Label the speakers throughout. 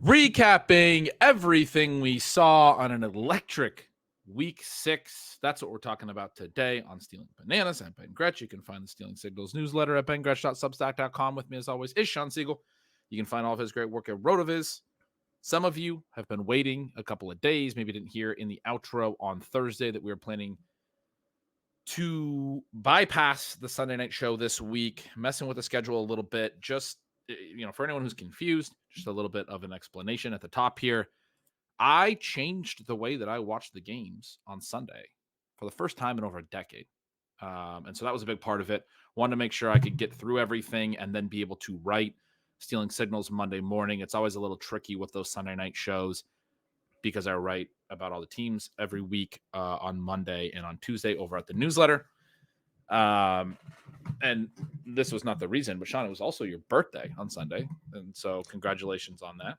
Speaker 1: recapping everything we saw on an electric week 6. That's what we're talking about today on Stealing Bananas. I'm Ben Gretch. You can find the Stealing Signals newsletter at bengretch.substack.com. With me, as always, is Shawn Siegele. You can find all of his great work at RotoViz. Some of you have been waiting a couple of days, maybe didn't hear in the outro on Thursday that we were planning to bypass the Sunday night show this week, messing with the schedule a little bit. Just, for anyone who's confused, just a little bit of an explanation at the top here. I changed the way that I watched the games on Sunday for the first time in over a decade. And so that was a big part of it. Wanted to make sure I could get through everything and then be able to write Stealing Signals Monday morning. It's always a little tricky with those Sunday night shows because I write about all the teams every week on Monday and on Tuesday over at the newsletter. And this was not the reason, but Shawn, it was also your birthday on Sunday. And so congratulations on that.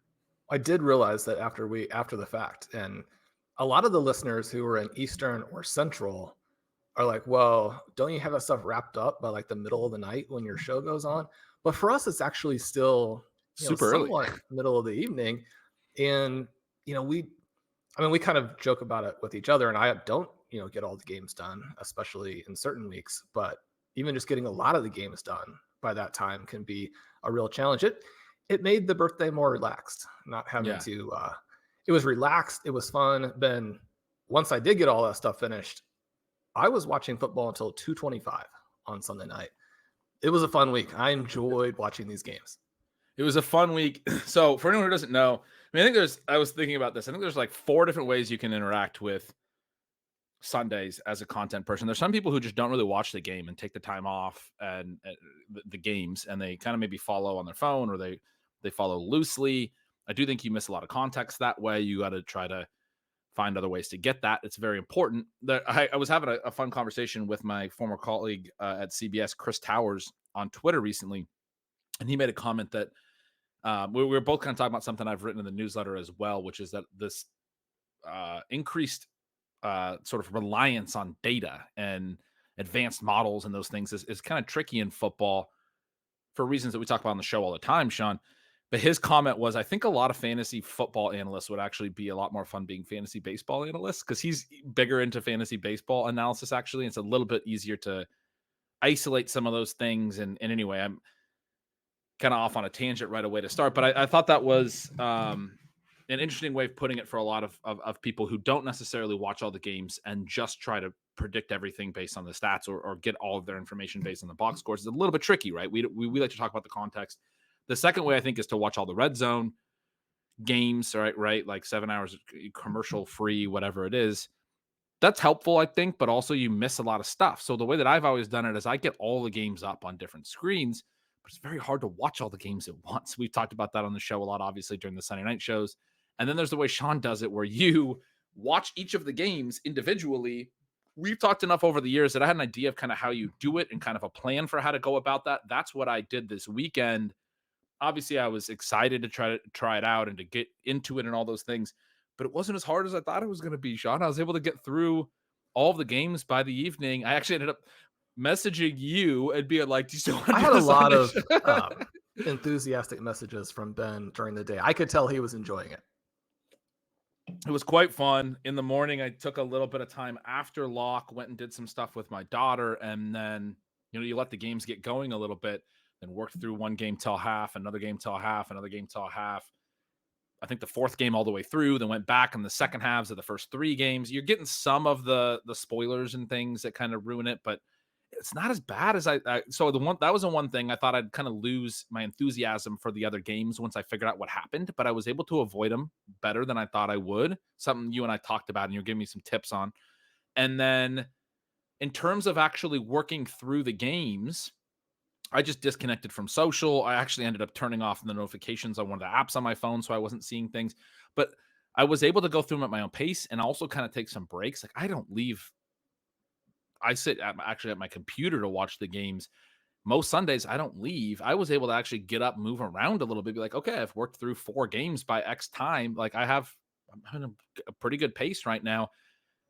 Speaker 2: I did realize that after the fact, and a lot of the listeners who were in Eastern or Central are like, well, don't you have that stuff wrapped up by like the middle of the night when your show goes on? But for us, it's actually still
Speaker 1: super early,
Speaker 2: middle of the evening. And, we kind of joke about it with each other, and I don't, get all the games done, especially in certain weeks, but even just getting a lot of the games done by that time can be a real challenge. It made the birthday more relaxed, not having to, it was relaxed. It was fun. Then once I did get all that stuff finished, I was watching football until 2:25 on Sunday night. It was a fun week. I enjoyed watching these games.
Speaker 1: It was a fun week. So for anyone who doesn't know, I was thinking about this. I think there's like 4 different ways you can interact with Sundays as a content person. There's some people who just don't really watch the game and take the time off and the games, and they kind of maybe follow on their phone or they follow loosely. I do think you miss a lot of context that way. You got to try to find other ways to get that. It's very important. I was having a fun conversation with my former colleague at CBS, Chris Towers, on Twitter recently, and he made a comment that we were both kind of talking about something I've written in the newsletter as well, which is that this increased sort of reliance on data and advanced models and those things is kind of tricky in football for reasons that we talk about on the show all the time, Shawn. But his comment was, I think a lot of fantasy football analysts would actually be a lot more fun being fantasy baseball analysts, because he's bigger into fantasy baseball analysis, actually. It's a little bit easier to isolate some of those things. And anyway, I'm kind of off on a tangent right away to start, but I thought that was an interesting way of putting it for a lot of people who don't necessarily watch all the games and just try to predict everything based on the stats or get all of their information based on the box scores. It's a little bit tricky, right? We like to talk about the context. The second way, I think, is to watch all the red zone games, right? Like 7 hours commercial free, whatever it is. That's helpful, I think, but also you miss a lot of stuff. So the way that I've always done it is I get all the games up on different screens, but it's very hard to watch all the games at once. We've talked about that on the show a lot, obviously, during the Sunday night shows. And then there's the way Shawn does it, where you watch each of the games individually. We've talked enough over the years that I had an idea of kind of how you do it and kind of a plan for how to go about that. That's what I did this weekend. Obviously, I was excited to try it out and to get into it and all those things, but it wasn't as hard as I thought it was going to be, Shawn. I was able to get through all of the games by the evening. I actually ended up messaging you and being like, do you still want to do
Speaker 2: I had a lot of
Speaker 1: show?
Speaker 2: enthusiastic messages from Ben during the day. I could tell he was enjoying it.
Speaker 1: It was quite fun. In the morning, I took a little bit of time after lock, went and did some stuff with my daughter, and then, you let the games get going a little bit, then worked through one game till half, another game till half, another game till half. I think the fourth game all the way through, then went back in the second halves of the first 3 games. You're getting some of the spoilers and things that kind of ruin it, but it's not as bad as so that was the one thing I thought I'd kind of lose my enthusiasm for the other games once I figured out what happened, but I was able to avoid them better than I thought I would. Something you and I talked about and you're giving me some tips on. And then in terms of actually working through the games, I just disconnected from social. I actually ended up turning off the notifications on one of the apps on my phone, so I wasn't seeing things. But I was able to go through them at my own pace and also kind of take some breaks. Like, I don't leave. I sit actually at my computer to watch the games. Most Sundays, I don't leave. I was able to actually get up, move around a little bit, be like, okay, I've worked through 4 games by X time. Like, I'm having a pretty good pace right now.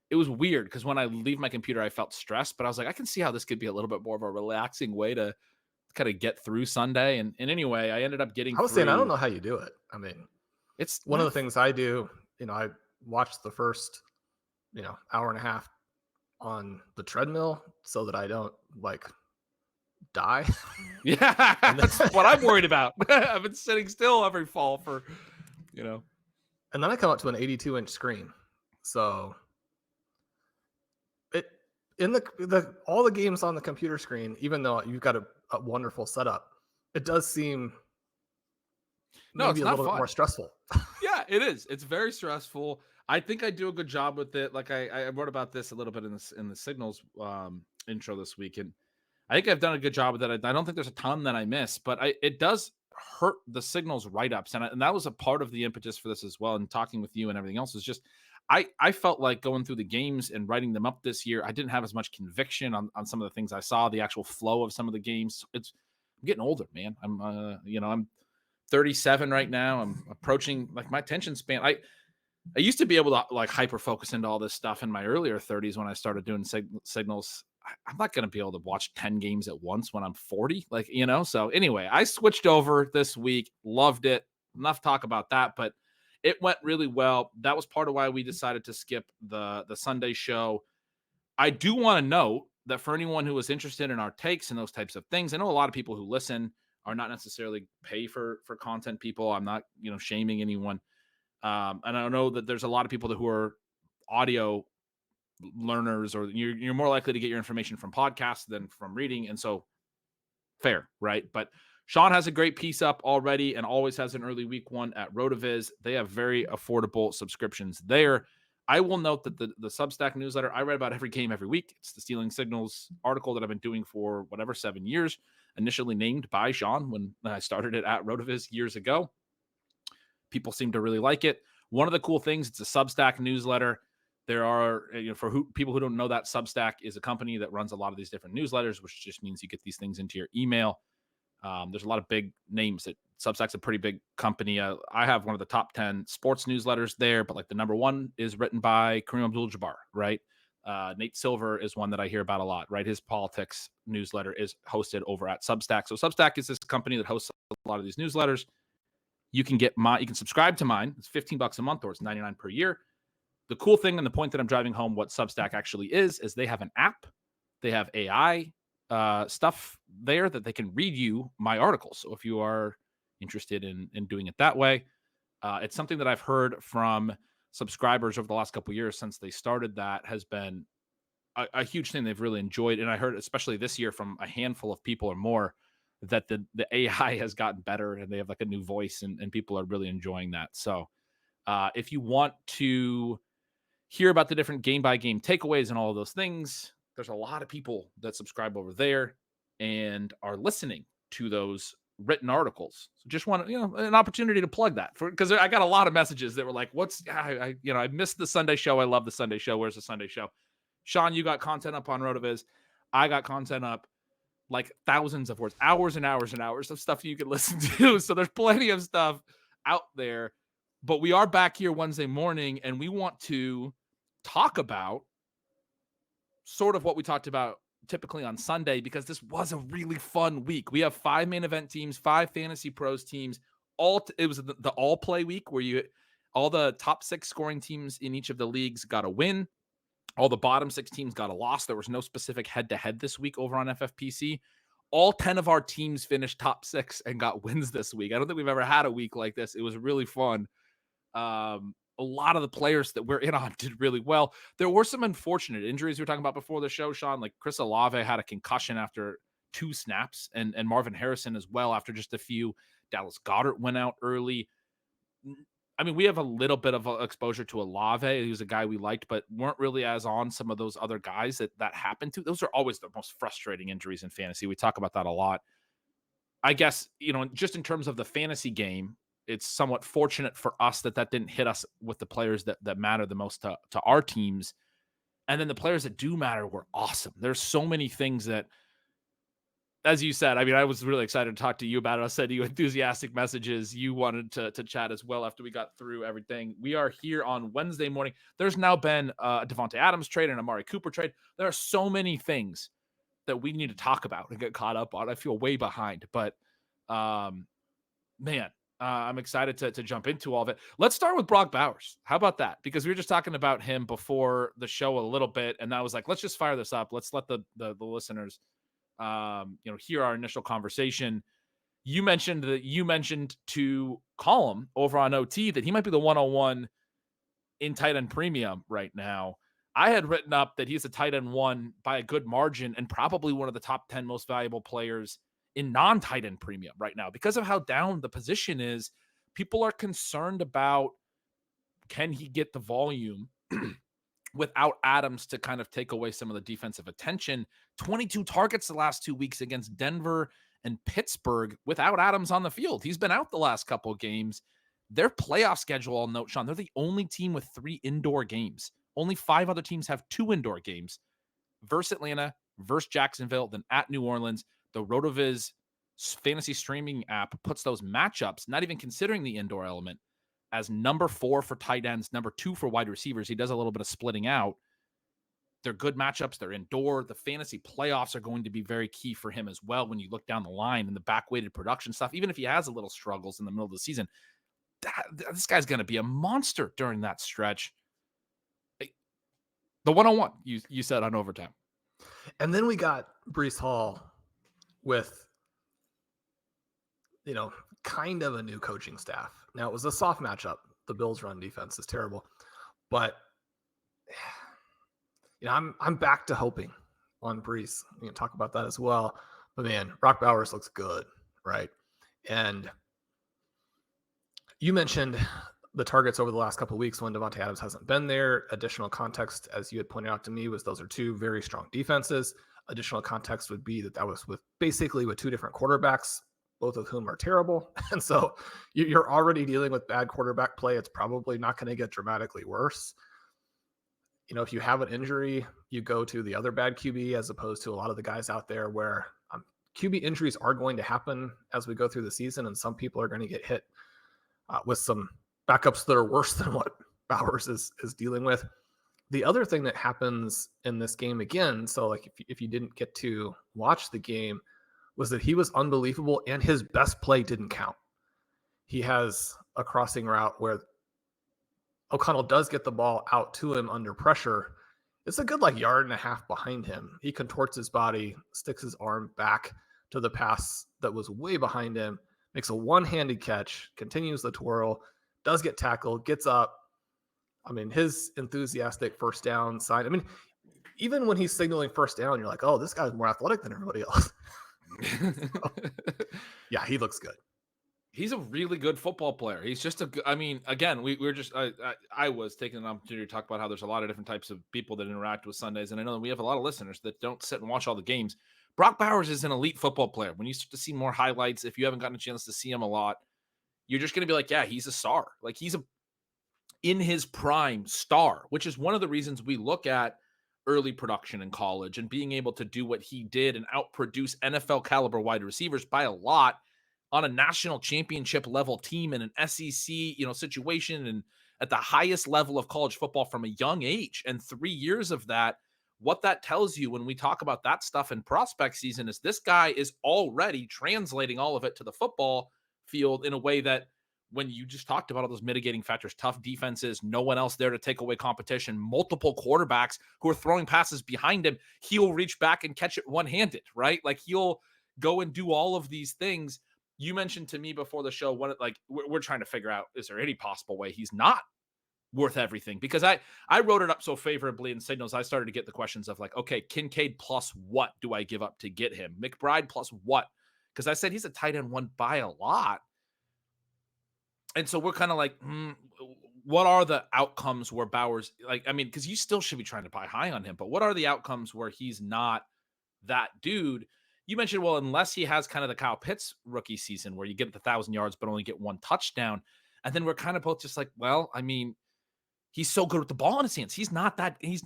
Speaker 1: It was weird because when I leave my computer, I felt stressed, but I was like, I can see how this could be a little bit more of a relaxing way to kind of get through Sunday. And anyway, I ended up getting
Speaker 2: saying, I don't know how you do it. I mean,
Speaker 1: It's
Speaker 2: one of the things I do, I watch the first, hour and a half on the treadmill so that I don't die.
Speaker 1: Yeah, that's what I'm worried about. I've been sitting still every fall for,
Speaker 2: and then I come up to an 82-inch screen. So it in the all the games on the computer screen, even though you've got a wonderful setup, it does seem
Speaker 1: no, it's
Speaker 2: maybe a
Speaker 1: not
Speaker 2: little bit
Speaker 1: fun.
Speaker 2: more stressful.
Speaker 1: Yeah, it is. It's very stressful. I think I do a good job with it. Like I wrote about this a little bit in the Signals intro this week, and I think I've done a good job with it. I don't think there's a ton that I miss, but it does hurt the Signals write-ups, and that was a part of the impetus for this as well. And talking with you and everything else is just I felt like going through the games and writing them up this year, I didn't have as much conviction on some of the things I saw, the actual flow of some of the games. I'm getting older, man. I'm 37 right now. I'm approaching like my attention span. I used to be able to like hyper focus into all this stuff in my earlier 30s when I started doing signals. I'm not going to be able to watch 10 games at once when I'm 40. So anyway, I switched over this week. Loved it. Enough talk about that, but it went really well. That was part of why we decided to skip the Sunday show. I do want to note that for anyone who was interested in our takes and those types of things, I know a lot of people who listen are not necessarily pay for content people. I'm not, shaming anyone. And I know that there's a lot of people who are audio learners, or you're more likely to get your information from podcasts than from reading. And so fair, right? But Shawn has a great piece up already and always has an early week one at RotoViz. They have very affordable subscriptions there. I will note that the Substack newsletter, I read about every game every week. It's the Stealing Signals article that I've been doing for 7 years, initially named by Shawn when I started it at RotoViz years ago. People seem to really like it. One of the cool things, it's a Substack newsletter. There are, people who don't know, that Substack is a company that runs a lot of these different newsletters, which just means you get these things into your email. There's a lot of big names. Substack's a pretty big company. I have one of the top 10 sports newsletters there, but like the number one is written by Kareem Abdul-Jabbar, right? Nate Silver is one that I hear about a lot, right? His politics newsletter is hosted over at Substack. So Substack is this company that hosts a lot of these newsletters. You can subscribe to mine. It's $15 a month, or it's $99 per year. The cool thing, and the point that I'm driving home what Substack actually is they have an app. They have AI stuff there that they can read you my articles. So if you are interested in doing it that way, it's something that I've heard from subscribers over the last couple of years since they started. That has been a huge thing they've really enjoyed. And I heard, especially this year, from a handful of people or more, that the AI has gotten better and they have like a new voice, and people are really enjoying that. So if you want to hear about the different game by game takeaways and all of those things, there's a lot of people that subscribe over there and are listening to those written articles. So just want an opportunity to plug that, because I got a lot of messages that were like, I missed the Sunday show. I love the Sunday show. Where's the Sunday show? Shawn, you got content up on RotoViz. I got content up, like thousands of words, hours and hours and hours of stuff you can listen to. So there's plenty of stuff out there, but we are back here Wednesday morning, and we want to talk about sort of what we talked about typically on Sunday, because this was a really fun week. We have 5 main event teams, 5 fantasy pros teams. It was the all play week where all the top 6 scoring teams in each of the leagues got a win. All the bottom 6 teams got a loss. There was no specific head-to-head this week over on FFPC. All 10 of our teams finished top 6 and got wins this week. I don't think we've ever had a week like this. It was really fun. A lot of the players that we're in on did really well. There were some unfortunate injuries we were talking about before the show, Shawn. Like Chris Olave had a concussion after 2 snaps, and Marvin Harrison as well after just a few. Dallas Goedert went out early. I mean, we have a little bit of exposure to Olave. He was a guy we liked, but weren't really as on some of those other guys that happened to. Those are always the most frustrating injuries in fantasy. We talk about that a lot. I guess, just in terms of the fantasy game, it's somewhat fortunate for us that didn't hit us with the players that matter the most to our teams. And then the players that do matter were awesome. There's so many things that, as you said, I mean, I was really excited to talk to you about it. I sent you enthusiastic messages. You wanted to chat as well after we got through everything. We are here on Wednesday morning. There's now been a Devontae Adams trade and Amari Cooper trade. There are so many things that we need to talk about and get caught up on. I feel way behind, but man, I'm excited to jump into all of it. Let's start with Brock Bowers. How about that? Because we were just talking about him before the show a little bit, and I was like, let's just fire this up. Let's let the listeners, hear our initial conversation. You mentioned to call him over on OT that he might be the 101 in tight end premium right now. I had written up that he's a tight end 1 by a good margin and probably one of the top 10 most valuable players in non-tight end premium right now because of how down the position is. People are concerned about, can he get the volume without Adams to kind of take away some of the defensive attention. 22 targets the last 2 weeks against Denver and Pittsburgh without Adams on the field. He's been out the last couple of games. Their playoff schedule, I'll note, Sean, they're the only team with 3 indoor games. Only 5 other teams have 2 indoor games. Versus Atlanta, versus Jacksonville, then at New Orleans. The RotoViz fantasy streaming app puts those matchups, not even considering the indoor element, as number 4 for tight ends, number 2 for wide receivers. He does a little bit of splitting out. They're good matchups. They're indoor. The fantasy playoffs are going to be very key for him as well when you look down the line and the back-weighted production stuff. Even if he has a little struggles in the middle of the season, this guy's going to be a monster during that stretch. The 101, you said on overtime.
Speaker 2: And then we got Bree Hall with, kind of a new coaching staff. Now, it was a soft matchup. The Bills' run defense is terrible. But, I'm back to hoping on Brees. We can talk about that as well. But, man, Brock Bowers looks good, right? And you mentioned the targets over the last couple of weeks when Davante Adams hasn't been there. Additional context, as you had pointed out to me, was those are 2 very strong defenses. Additional context would be that was with 2 different quarterbacks, both of whom are terrible. And so you're already dealing with bad quarterback play. It's probably not going to get dramatically worse. If you have an injury, you go to the other bad QB as opposed to a lot of the guys out there where QB injuries are going to happen as we go through the season. And some people are going to get hit with some backups that are worse than what Bowers is dealing with. The other thing that happens in this game again, so like if you didn't get to watch the game, was that he was unbelievable and his best play didn't count. He has a crossing route where O'Connell does get the ball out to him under pressure. It's a good 1.5 yards behind him. He contorts his body, sticks his arm back to the pass that was way behind him, makes a one-handed catch, continues the twirl, does get tackled, gets up. His enthusiastic first down sign. Even when he's signaling first down, you're like, oh, this guy's more athletic than everybody else. Yeah, he looks good.
Speaker 1: He's a really good football player. He's just again, we were just, I was taking an opportunity to talk about how there's a lot of different types of people that interact with Sundays. And I know that we have a lot of listeners that don't sit and watch all the games. Brock Bowers is an elite football player. When you start to see more highlights, if you haven't gotten a chance to see him a lot, you're just going to be like, yeah, he's a star. Like he's in his prime star, which is one of the reasons we look at early production in college and being able to do what he did and outproduce NFL caliber wide receivers by a lot on a national championship level team in an SEC, situation and at the highest level of college football from a young age. And 3 years of that, what that tells you when we talk about that stuff in prospect season is this guy is already translating all of it to the football field in a way that when you just talked about all those mitigating factors, tough defenses, no one else there to take away competition, multiple quarterbacks who are throwing passes behind him, he'll reach back and catch it one-handed, right? Like he'll go and do all of these things. You mentioned to me before the show, we're trying to figure out, is there any possible way he's not worth everything? Because I wrote it up so favorably in Signals, I started to get the questions of okay, Kincaid plus what do I give up to get him? McBride plus what? Because I said he's a tight end 1 by a lot. And so we're kind of like, what are the outcomes where Bowers, because you still should be trying to buy high on him, but what are the outcomes where he's not that dude? You mentioned, well, unless he has kind of the Kyle Pitts rookie season where you get the 1,000 yards but only get 1 touchdown. And then we're kind of both just like, well, he's so good with the ball in his hands. He's not that, he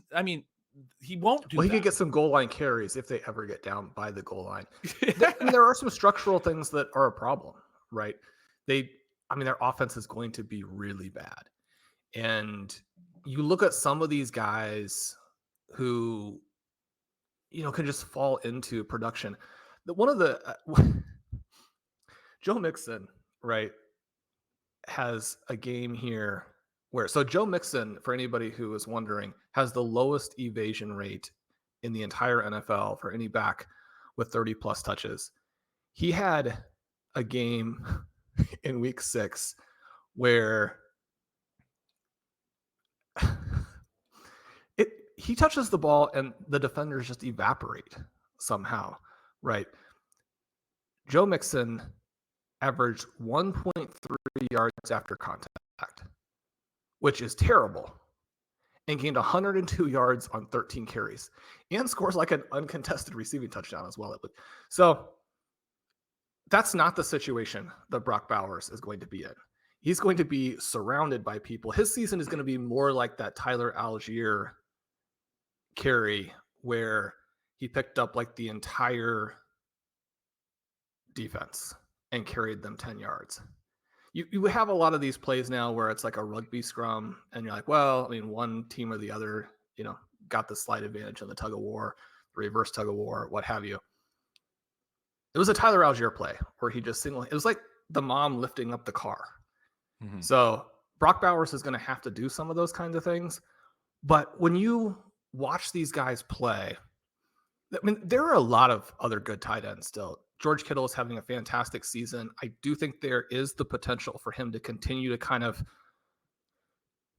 Speaker 1: won't do that.
Speaker 2: He could get some goal line carries if they ever get down by the goal line. There are some structural things that are a problem, right? Their offense is going to be really bad. And you look at some of these guys who, can just fall into production. One of the Joe Mixon, right? has a game here where, so Joe Mixon, for anybody who is wondering, has the lowest evasion rate in the entire NFL for any back with 30 plus touches. He had a game in week 6 where he touches the ball and the defenders just evaporate somehow, right? Joe Mixon averaged 1.3 yards after contact, which is terrible, and gained 102 yards on 13 carries and scores like an uncontested receiving touchdown as well. So that's not the situation that Brock Bowers is going to be in. He's going to be surrounded by people. His season is going to be more like that Tyler Algier carry where he picked up like the entire defense and carried them 10 yards. You have a lot of these plays now where it's like a rugby scrum and you're like, well, I mean, one team or the other, got the slight advantage in the tug of war, the reverse tug of war, what have you. It was a Tyler Algier play where he just it was like the mom lifting up the car. Mm-hmm. So Brock Bowers is going to have to do some of those kinds of things. But when you watch these guys play, I mean, there are a lot of other good tight ends still. George Kittle is having a fantastic season. I do think there is the potential for him to continue to kind of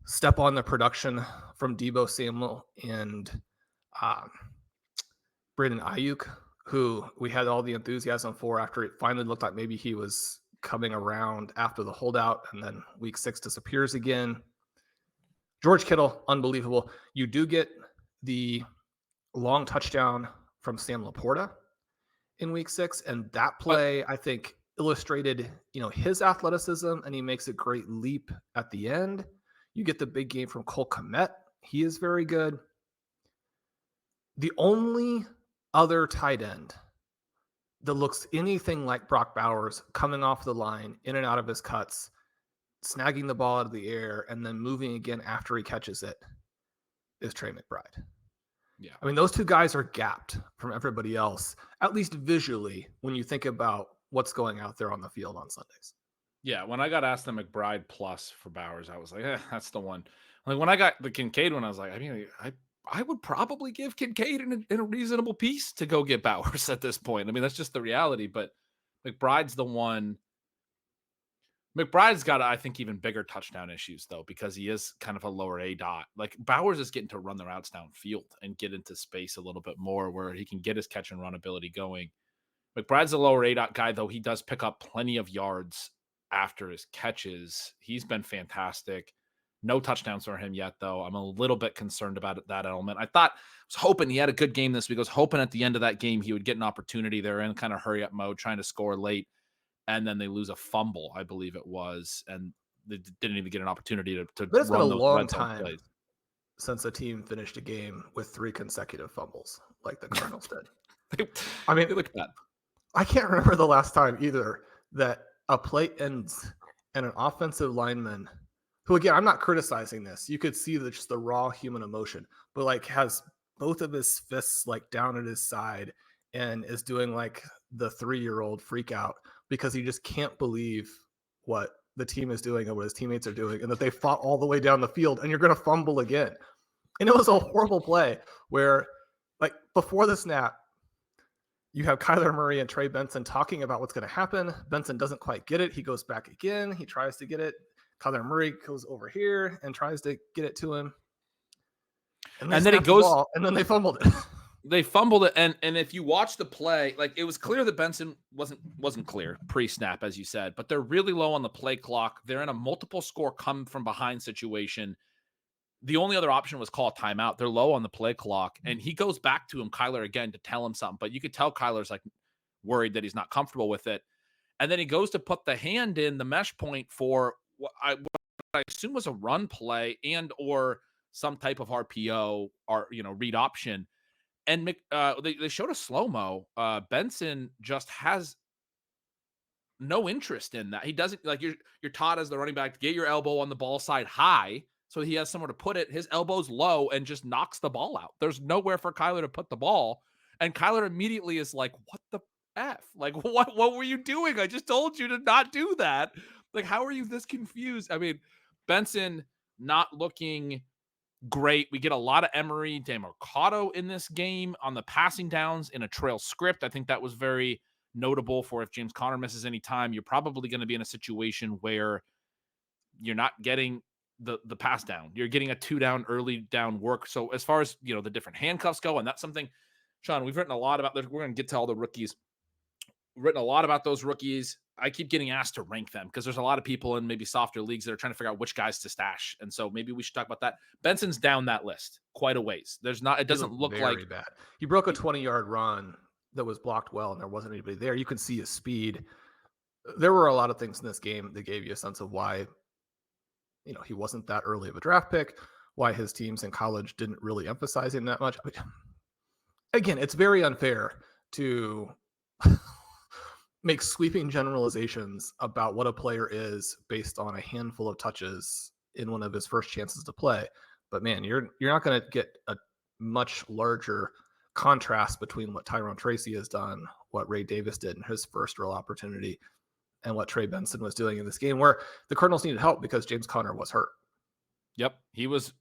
Speaker 2: step on the production from Deebo Samuel and Brandon Ayuk, who we had all the enthusiasm for after it finally looked like maybe he was coming around after the holdout, and then week 6 disappears again. George Kittle, unbelievable. You do get the long touchdown from Sam Laporta in week 6, and that play, I think, illustrated, his athleticism, and he makes a great leap at the end. You get the big game from Cole Kmet. He is very good. The only other tight end that looks anything like Brock Bowers coming off the line, in and out of his cuts, snagging the ball out of the air, and then moving again after he catches it, is Trey McBride. Yeah. I mean, those two guys are gapped from everybody else, at least visually, when you think about what's going out there on the field on Sundays.
Speaker 1: Yeah, when I got asked the McBride plus for Bowers, I was like, that's the one. Like when I got the Kincaid one, I was like, I mean, I would probably give Kincaid in a reasonable piece to go get Bowers at this point. I mean, that's just the reality. But McBride's the one. McBride's got, I think, even bigger touchdown issues, though, because he is kind of a lower A dot. Like Bowers is getting to run the routes downfield and get into space a little bit more where he can get his catch and run ability going. McBride's a lower A dot guy, though. He does pick up plenty of yards after his catches. He's been fantastic. No touchdowns for him yet, though. I'm a little bit concerned about that element. I was hoping he had a good game this week. I was hoping at the end of that game he would get an opportunity. They're in kind of hurry up mode, trying to score late, and then they lose a fumble, I believe it was, and they didn't even get an opportunity to
Speaker 2: But it's been a long time since a team finished a game with 3 consecutive fumbles like the Cardinals did. I mean,
Speaker 1: look at that.
Speaker 2: I can't remember the last time either that a play ends and an offensive lineman, who, again, I'm not criticizing this. You could see just the raw human emotion, but like has both of his fists like down at his side and is doing like the 3-year-old freak out because he just can't believe what the team is doing and what his teammates are doing, and that they fought all the way down the field and you're going to fumble again. And it was a horrible play where, like, before the snap, you have Kyler Murray and Trey Benson talking about what's going to happen. Benson doesn't quite get it. He goes back again. He tries to get it. Kyler Murray goes over here and tries to get it to him. And then it goes, and then they fumbled it.
Speaker 1: They fumbled it, and if you watch the play, like it was clear that Benson wasn't clear pre-snap, as you said, but they're really low on the play clock. They're in a multiple score come from behind situation. The only other option was call a timeout. They're low on the play clock, and he goes back to him, Kyler, again, to tell him something, but you could tell Kyler's like worried that he's not comfortable with it. And then he goes to put the hand in the mesh point for what I assume was a run play and or some type of RPO or read option. And they showed a slow-mo. Benson just has no interest in that. He doesn't, like, you're taught as the running back to get your elbow on the ball side high so he has somewhere to put it. His elbow's low and just knocks the ball out. There's nowhere for Kyler to put the ball. And Kyler immediately is like, what the F? Like, what were you doing? I just told you to not do that. Like, how are you this confused? I mean, Benson not looking great. We get a lot of Emery Demercado in this game on the passing downs in a trail script. I think that was very notable for if James Conner misses any time, you're probably going to be in a situation where you're not getting the pass down. You're getting a 2-down early down work. So as far as, the different handcuffs go, and that's something, Sean, we've written a lot about. We're going to get to all the rookies. We've written a lot about those rookies. I keep getting asked to rank them because there's a lot of people in maybe softer leagues that are trying to figure out which guys to stash. And so maybe we should talk about that. Benson's down that list quite a ways. It doesn't look
Speaker 2: very bad. He broke a 20-yard run that was blocked well, and there wasn't anybody there. You could see his speed. There were a lot of things in this game that gave you a sense of why, he wasn't that early of a draft pick, why his teams in college didn't really emphasize him that much. But again, it's very unfair to make sweeping generalizations about what a player is based on a handful of touches in one of his first chances to play. But man, you're not going to get a much larger contrast between what Tyrone Tracy has done, what Ray Davis did in his first real opportunity, and what Trey Benson was doing in this game, where the Cardinals needed help because James Conner was hurt.
Speaker 1: Yep. He was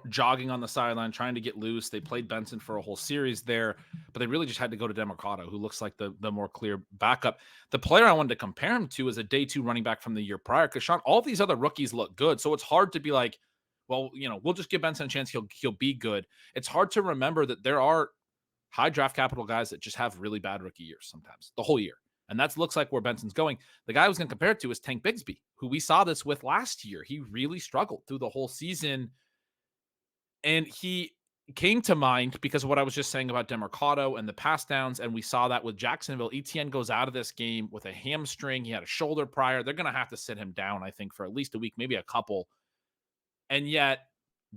Speaker 1: jogging on the sideline, trying to get loose. They played Benson for a whole series there, but they really just had to go to Demercado, who looks like the more clear backup. The player I wanted to compare him to is a day 2 running back from the year prior, because Sean, all these other rookies look good. So it's hard to be like, well, we'll just give Benson a chance. He'll be good. It's hard to remember that there are high draft capital guys that just have really bad rookie years sometimes, the whole year. And that looks like where Benson's going. The guy I was going to compare it to is Tank Bigsby, who we saw this with last year. He really struggled through the whole season. And he came to mind because of what I was just saying about Demercado and the pass downs. And we saw that with Jacksonville. Etienne goes out of this game with a hamstring. He had a shoulder prior. They're going to have to sit him down, I think, for at least a week, maybe a couple. And yet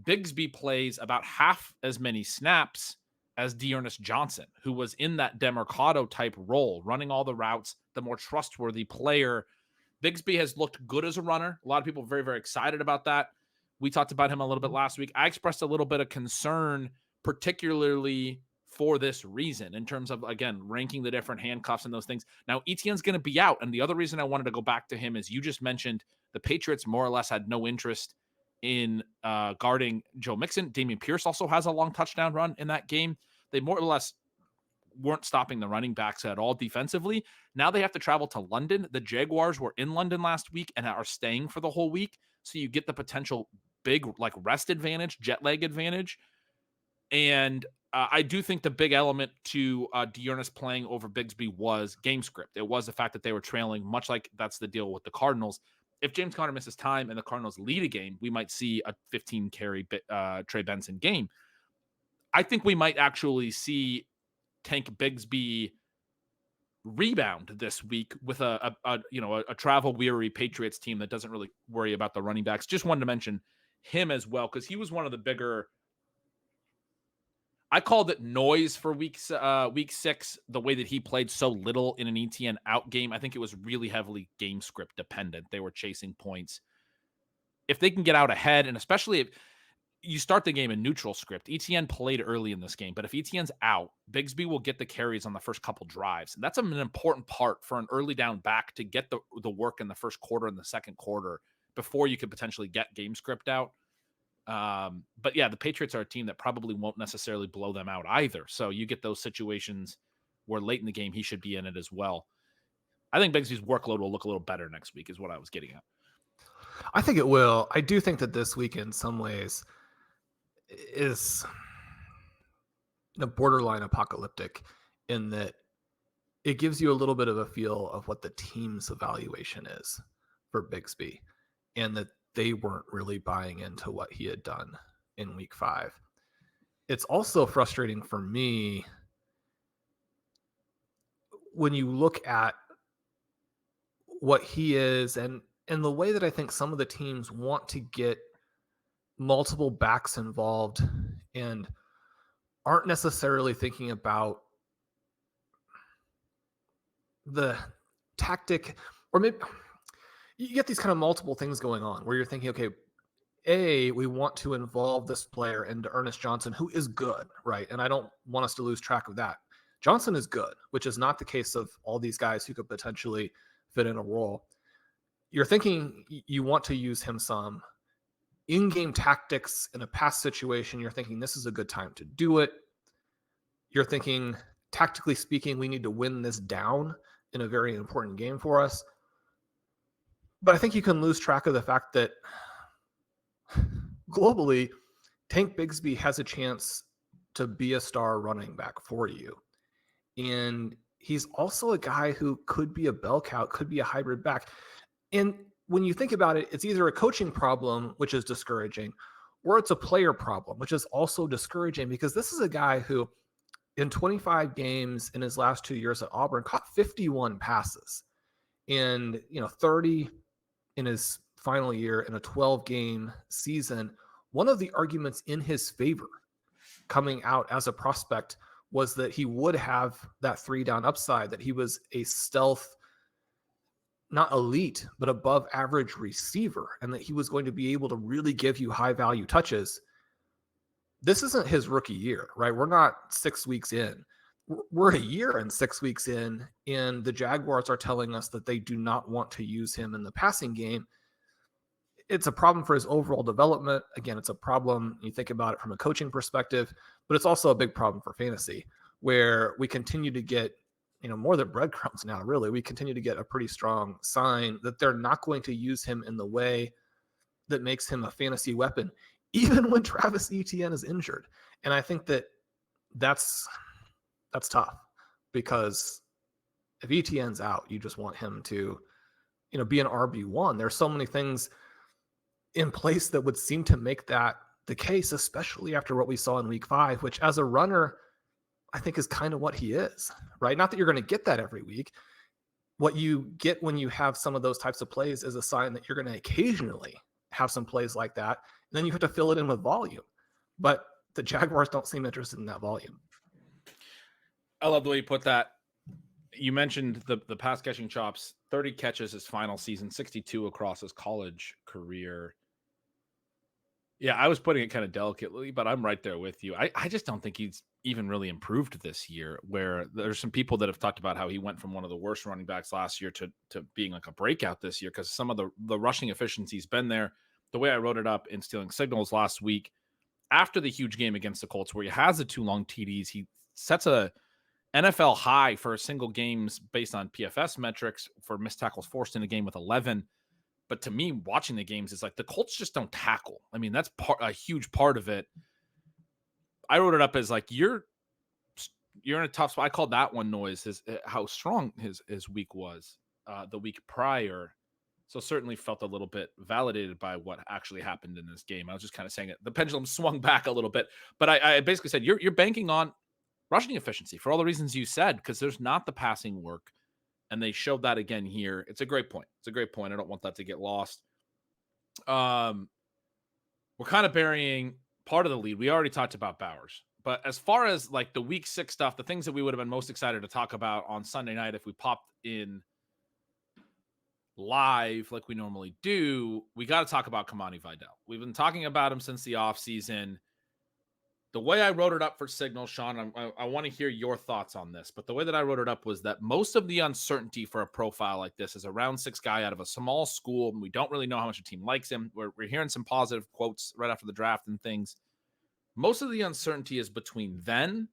Speaker 1: Bigsby plays about half as many snaps as Dearness Johnson, who was in that Demercado type role, running all the routes, the more trustworthy player. Bigsby has looked good as a runner. A lot of people are very, very excited about that. We talked about him a little bit last week. I expressed a little bit of concern, particularly for this reason, in terms of, again, ranking the different handcuffs and those things. Now, Etienne's going to be out. And the other reason I wanted to go back to him is you just mentioned the Patriots more or less had no interest in guarding Joe Mixon. Dameon Pierce also has a long touchdown run in that game. They more or less weren't stopping the running backs at all defensively. Now they have to travel to London. The Jaguars were in London last week and are staying for the whole week. So you get the potential big rest advantage, jet lag advantage. And I do think the big element to Dearness playing over Bigsby was game script. It was the fact that they were trailing, much like that's the deal with the Cardinals. If James Conner misses time and the Cardinals lead a game, we might see a 15-carry Trey Benson game. I think we might actually see Tank Bigsby rebound this week with a travel weary Patriots team that doesn't really worry about the running backs. Just wanted to mention him as well, because he was one of the bigger. I called it noise for week 6, the way that he played so little in an ETN out game. I think it was really heavily game script dependent. They were chasing points. If they can get out ahead, and especially if you start the game in neutral script, ETN played early in this game, but if ETN's out, Bigsby will get the carries on the first couple drives. And that's an important part for an early down back to get the work in the first quarter and the second quarter before you could potentially get game script out. But yeah, the Patriots are a team that probably won't necessarily blow them out either. So you get those situations where late in the game, he should be in it as well. I think Bigsby's workload will look a little better next week is what I was getting at.
Speaker 2: I think it will. I do think that this week in some ways is borderline apocalyptic in that it gives you a little bit of a feel of what the team's evaluation is for Bigsby, and that they weren't really buying into what he had done in week 5. It's also frustrating for me when you look at what he is and the way that I think some of the teams want to get multiple backs involved and aren't necessarily thinking about the tactic, or maybe you get these kind of multiple things going on where you're thinking, okay, we want to involve this player into Ernest Johnson, who is good, right? And I don't want us to lose track of that. Johnson is good, which is not the case of all these guys who could potentially fit in a role. you're thinking you want to use him some in-game tactics in a pass situation. You're thinking this is a good time to do it. You're thinking, tactically speaking, we need to win this down in a very important game for us. But I think you can lose track of the fact that globally, Tank Bigsby has a chance to be a star running back for you. And he's also a guy who could be a bell cow, could be a hybrid back. And when you think about it, it's either a coaching problem, which is discouraging, or it's a player problem, which is also discouraging, because this is a guy who in 25 games in his last 2 years at Auburn caught 51 passes and 30 in his final year in a 12-game season. One of the arguments in his favor coming out as a prospect was that he would have that 3-down upside, that he was a stealth, not elite, but above average receiver, and that he was going to be able to really give you high value touches. This isn't his rookie year, right? We're not 6 weeks in. We're a year and 6 weeks in, and the Jaguars are telling us that they do not want to use him in the passing game. It's a problem for his overall development. Again, it's a problem, you think about it from a coaching perspective, but it's also a big problem for fantasy, where we continue to get, more than breadcrumbs now, really. We continue to get a pretty strong sign that they're not going to use him in the way that makes him a fantasy weapon, even when Travis Etienne is injured. And I think that's tough, because if Etienne's out, you just want him to, be an RB1. There's so many things in place that would seem to make that the case, especially after what we saw in week 5, which as a runner, I think is kind of what he is, right? Not that you're going to get that every week. What you get when you have some of those types of plays is a sign that you're going to occasionally have some plays like that. And then you have to fill it in with volume. But the Jaguars don't seem interested in that volume.
Speaker 1: I love the way you put that. You mentioned the pass catching chops, 30 catches his final season, 62 across his college career. Yeah, I was putting it kind of delicately, but I'm right there with you. I just don't think he's even really improved this year, where there's some people that have talked about how he went from one of the worst running backs last year to being like a breakout this year, because some of the rushing efficiency's been there. The way I wrote it up in Stealing Signals last week, after the huge game against the Colts where he has the 2 long TDs, he sets a NFL high for a single games based on PFS metrics for missed tackles forced in a game with 11. But to me, watching the games is like the Colts just don't tackle. I mean, that's a huge part of it. I wrote it up as like you're in a tough spot. I called that one noise, how strong his week was the week prior. So certainly felt a little bit validated by what actually happened in this game. I was just kind of saying it. The pendulum swung back a little bit, but I basically said you're banking on rushing efficiency for all the reasons you said, because there's not the passing work. And they showed that again here. It's a great point. I don't want that to get lost. We're kind of burying part of the lead. We already talked about Bowers. But as far as like the week 6 stuff, the things that we would have been most excited to talk about on Sunday night if we popped in live like we normally do, we got to talk about Kimani Vidal. We've been talking about him since the offseason. The way I wrote it up for Signal, Sean, I want to hear your thoughts on this, but the way that I wrote it up was that most of the uncertainty for a profile like this is a round 6 guy out of a small school, and we don't really know how much a team likes him. We're hearing some positive quotes right after the draft and things. Most of the uncertainty is between then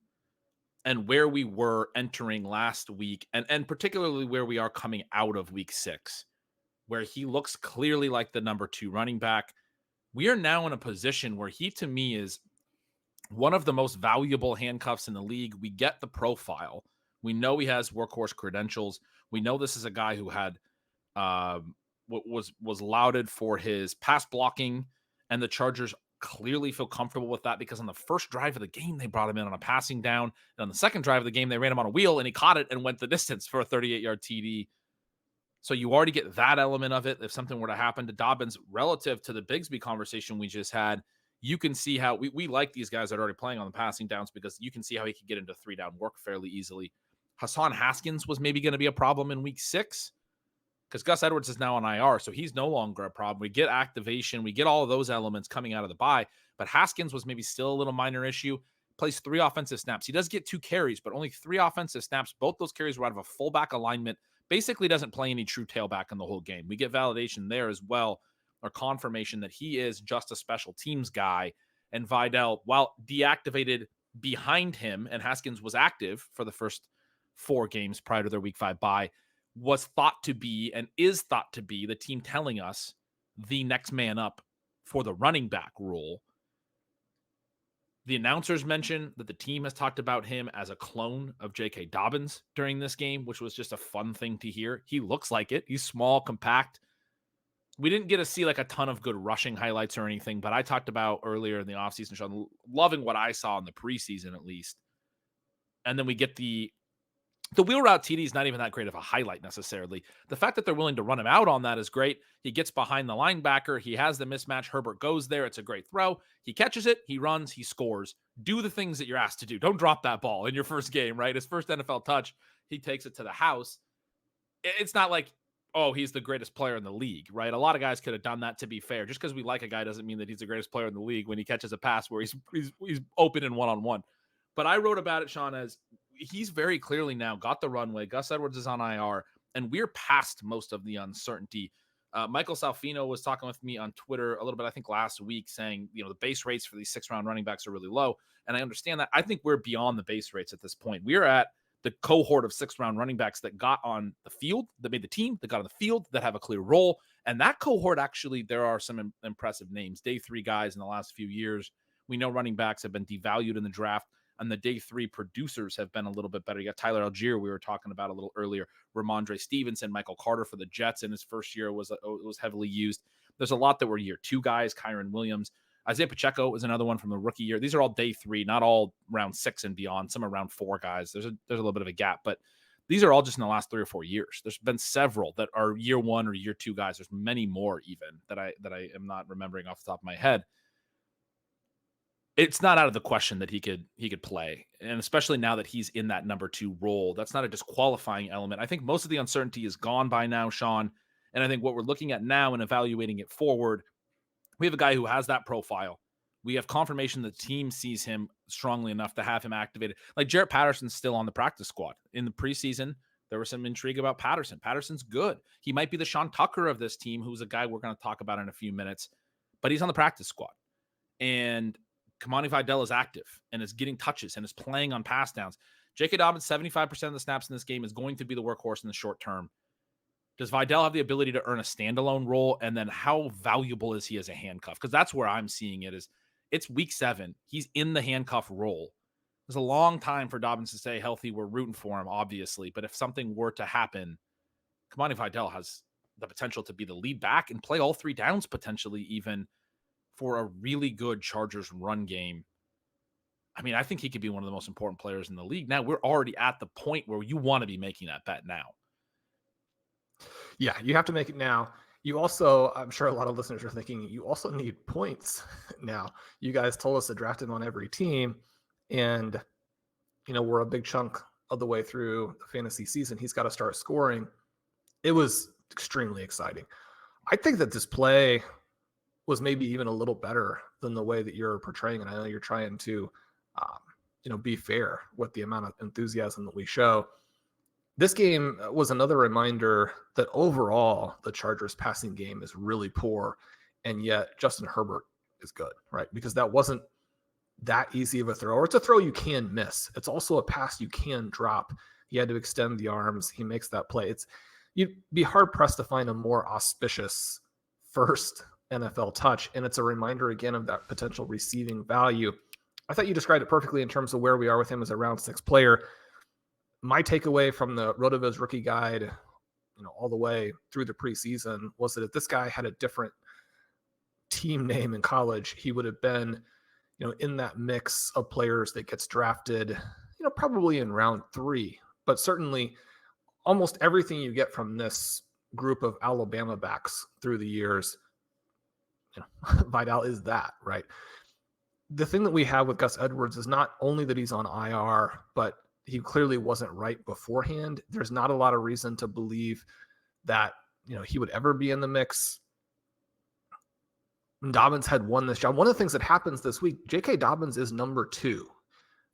Speaker 1: and where we were entering last week, and particularly where we are coming out of week 6, where he looks clearly like the number 2 running back. We are now in a position where he, to me, is one of the most valuable handcuffs in the league. We get the profile. We know he has workhorse credentials. We know this is a guy who had was lauded for his pass blocking, and the Chargers clearly feel comfortable with that, because on the first drive of the game, they brought him in on a passing down. And on the second drive of the game, they ran him on a wheel and he caught it and went the distance for a 38-yard TD. So you already get that element of it. If something were to happen to Dobbins relative to the Bigsby conversation we just had, you can see how we like these guys that are already playing on the passing downs, because you can see how he could get into 3-down work fairly easily. Hassan Haskins was maybe going to be a problem in week 6 because Gus Edwards is now on IR, so he's no longer a problem. We get activation. We get all of those elements coming out of the bye, but Haskins was maybe still a little minor issue. Plays 3 offensive snaps. He does get 2 carries, but only 3 offensive snaps. Both those carries were out of a fullback alignment basically doesn't play any true tailback in the whole game. We get validation there as well, or confirmation that he is just a special teams guy. And Vidal, while deactivated behind him, and Haskins was active for the first 4 games prior to their week 5 bye, was thought to be and is thought to be, the team telling us, the next man up for the running back role. The announcers mentioned that the team has talked about him as a clone of J.K. Dobbins during this game, which was just a fun thing to hear. He looks like it. He's small, compact. We didn't get to see like a ton of good rushing highlights or anything, but I talked about earlier in the offseason, Sean, loving what I saw in the preseason at least. And then we get the wheel route TD is not even that great of a highlight necessarily. The fact that they're willing to run him out on that is great. He gets behind the linebacker. He has the mismatch. Herbert goes there. It's a great throw. He catches it. He runs. He scores. Do the things that you're asked to do. Don't drop that ball in your first game, right? His first NFL touch, he takes it to the house. It's not like, oh, he's the greatest player in the league, right? A lot of guys could have done that, to be fair. Just because we like a guy doesn't mean that he's the greatest player in the league when he catches a pass where he's open and one-on-one. But I wrote about it, Sean, as he's very clearly now got the runway. Gus Edwards is on IR, and we're past most of the uncertainty. Michael Salfino was talking with me on Twitter a little bit, I think last week, saying, the base rates for these 6-round running backs are really low. And I understand that. I think we're beyond the base rates at this point. We're at the cohort of 6-round running backs that got on the field, that made the team, that got on the field, that have a clear role. And that cohort, actually, there are some impressive names. Day 3 guys in the last few years. We know running backs have been devalued in the draft, and the day 3 producers have been a little bit better. You got Tyler Algier, we were talking about a little earlier, Ramondre Stevenson, Michael Carter for the Jets in his first year was heavily used. There's a lot that were year 2 guys, Kyron Williams. Isaiah Pacheco is another one from the rookie year. These are all day 3, not all round 6 and beyond. Some are round 4 guys. There's a little bit of a gap, but these are all just in the last 3 or 4 years. There's been several that are year 1 or year 2 guys. There's many more even that I am not remembering off the top of my head. It's not out of the question that he could play. And especially now that he's in that number 2 role, that's not a disqualifying element. I think most of the uncertainty is gone by now, Sean. And I think what we're looking at now and evaluating it forward, we have a guy who has that profile. We have confirmation that the team sees him strongly enough to have him activated. Like Jarrett Patterson's still on the practice squad. In the preseason, there was some intrigue about Patterson. Patterson's good. He might be the Sean Tucker of this team, who's a guy we're going to talk about in a few minutes, but he's on the practice squad. And Kimani Vidal is active and is getting touches and is playing on pass downs. J.K. Dobbins, 75% of the snaps in this game, is going to be the workhorse in the short term. Does Vidal have the ability to earn a standalone role? And then how valuable is he as a handcuff? Because that's where I'm seeing it is it's week 7. He's in the handcuff role. There's a long time for Dobbins to stay healthy. We're rooting for him, obviously. But if something were to happen, Kimani Vidal has the potential to be the lead back and play all 3 downs potentially even for a really good Chargers run game. I mean, I think he could be one of the most important players in the league. Now, we're already at the point where you want to be making that bet now.
Speaker 2: Yeah, you have to make it now. You also, I'm sure a lot of listeners are thinking, you also need points now. You guys told us to draft him on every team, and, we're a big chunk of the way through the fantasy season. He's got to start scoring. It was extremely exciting. I think that this play was maybe even a little better than the way that you're portraying. And I know you're trying to, be fair with the amount of enthusiasm that we show. This game was another reminder that overall the Chargers passing game is really poor. And yet Justin Herbert is good, right? Because that wasn't that easy of a throw, or it's a throw you can miss. It's also a pass you can drop. He had to extend the arms. He makes that play. You'd be hard pressed to find a more auspicious first NFL touch. And it's a reminder again of that potential receiving value. I thought you described it perfectly in terms of where we are with him as a round 6 player. My takeaway from the RotoViz rookie guide, all the way through the preseason, was that if this guy had a different team name in college, he would have been, in that mix of players that gets drafted, probably in round 3, but certainly almost everything you get from this group of Alabama backs through the years, Vidal is that, right? The thing that we have with Gus Edwards is not only that he's on IR, but he clearly wasn't right beforehand. There's not a lot of reason to believe that, he would ever be in the mix. Dobbins had won this job. One of the things that happens this week, J.K. Dobbins is number 2,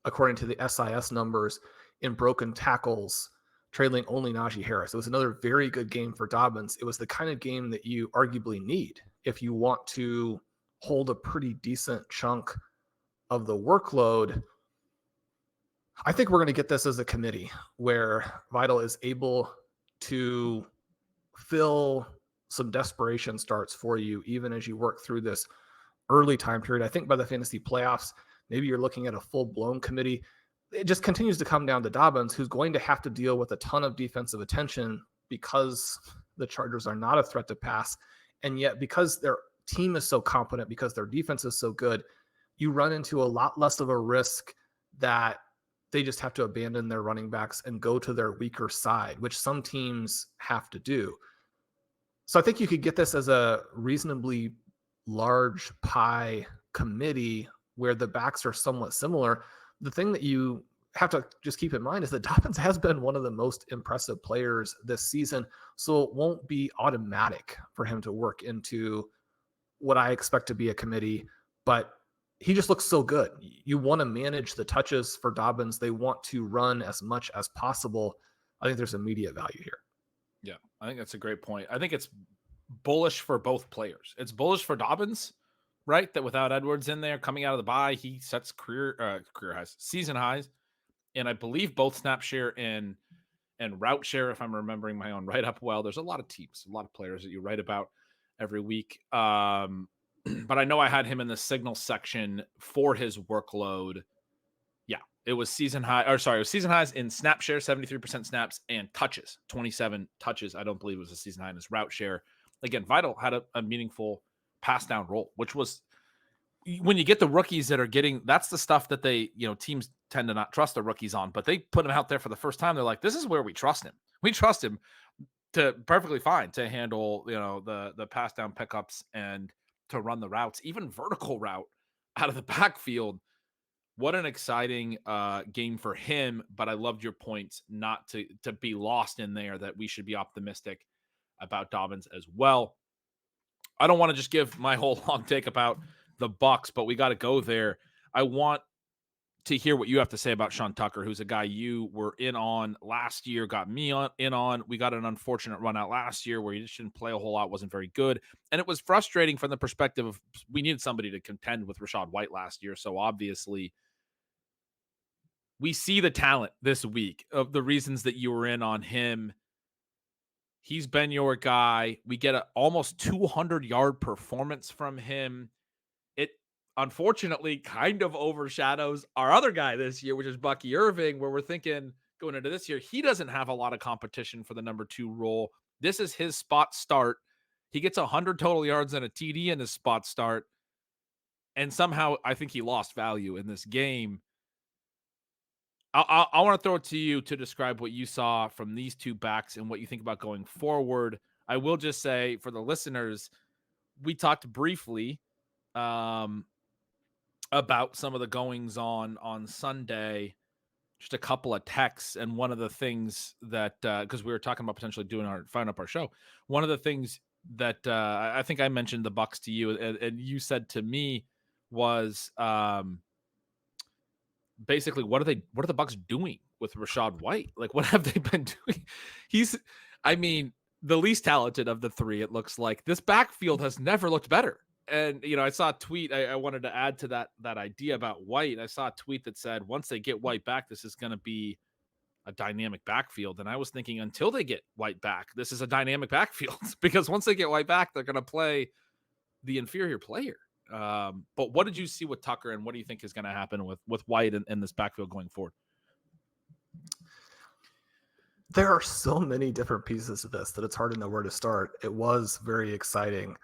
Speaker 2: according to the SIS numbers, in broken tackles trailing only Najee Harris. It was another very good game for Dobbins. It was the kind of game that you arguably need if you want to hold a pretty decent chunk of the workload. I think we're going to get this as a committee where Vidal is able to fill some desperation starts for you, even as you work through this early time period. I think by the fantasy playoffs, maybe you're looking at a full-blown committee. It just continues to come down to Dobbins, who's going to have to deal with a ton of defensive attention because the Chargers are not a threat to pass. And yet, because their team is so competent, because their defense is so good, you run into a lot less of a risk that they just have to abandon their running backs and go to their weaker side, which some teams have to do. So I think you could get this as a reasonably large pie committee where the backs are somewhat similar. The thing that you have to just keep in mind is that Dobbins has been one of the most impressive players this season, so it won't be automatic for him to work into what I expect to be a committee, but he just looks so good. You want to manage the touches for Dobbins. They want to run as much as possible. I think there's immediate value here.
Speaker 1: Yeah, I think that's a great point. I think it's bullish for both players. It's bullish for Dobbins, right? That without Edwards in there coming out of the bye, he sets career highs, season highs, and I believe both snap share and route share, if I'm remembering my own write up well. There's a lot of teams, a lot of players that you write about every week. But I know I had him in the signal section for his workload. Yeah, it was season highs in snap share, 73% snaps, and touches, 27 touches. I don't believe it was a season high in his route share. Again, Vidal had a meaningful pass down role, which was when you get the rookies that are getting, that's the stuff that they, teams tend to not trust the rookies on, but they put him out there for the first time. They're like, this is where we trust him. We trust him to perfectly fine to handle, the pass down pickups and to run the routes, even vertical route out of the backfield. What an exciting game for him. But I loved your points not to be lost in there, that we should be optimistic about Dobbins as well. I don't want to just give my whole long take about the Bucs, but we got to go there. I want to hear what you have to say about Sean Tucker, who's a guy you were in on last year, got me in on. We got an unfortunate run out last year where he just didn't play a whole lot, wasn't very good. And it was frustrating from the perspective of we needed somebody to contend with Rachaad White last year. So obviously we see the talent this week of the reasons that you were in on him. He's been your guy. We get an almost 200-yard performance from him. It unfortunately kind of overshadows our other guy this year, which is Bucky Irving, where we're thinking going into this year, he doesn't have a lot of competition for the number 2 role. This is his spot start. He gets 100 total yards and a TD in his spot start. And somehow I think he lost value in this game. I want to throw it to you to describe what you saw from these two backs and what you think about going forward. I will just say for the listeners, we talked briefly about some of the goings on Sunday, just a couple of texts. And one of the things that, because we were talking about potentially firing up our show, one of the things that I think I mentioned the Bucs to you, and you said to me was, basically, what are the Bucs doing with Rachaad White? Like, what have they been doing? He's the least talented of the three. It looks like this backfield has never looked better. And, I saw a tweet. I wanted to add to that idea about White. I saw a tweet that said, once they get White back, this is going to be a dynamic backfield. And I was thinking, until they get White back, this is a dynamic backfield because once they get White back, they're going to play the inferior player. But what did you see with Tucker, and what do you think is going to happen with White and this backfield going forward?
Speaker 2: There are so many different pieces to this that it's hard to know where to start. It was very exciting.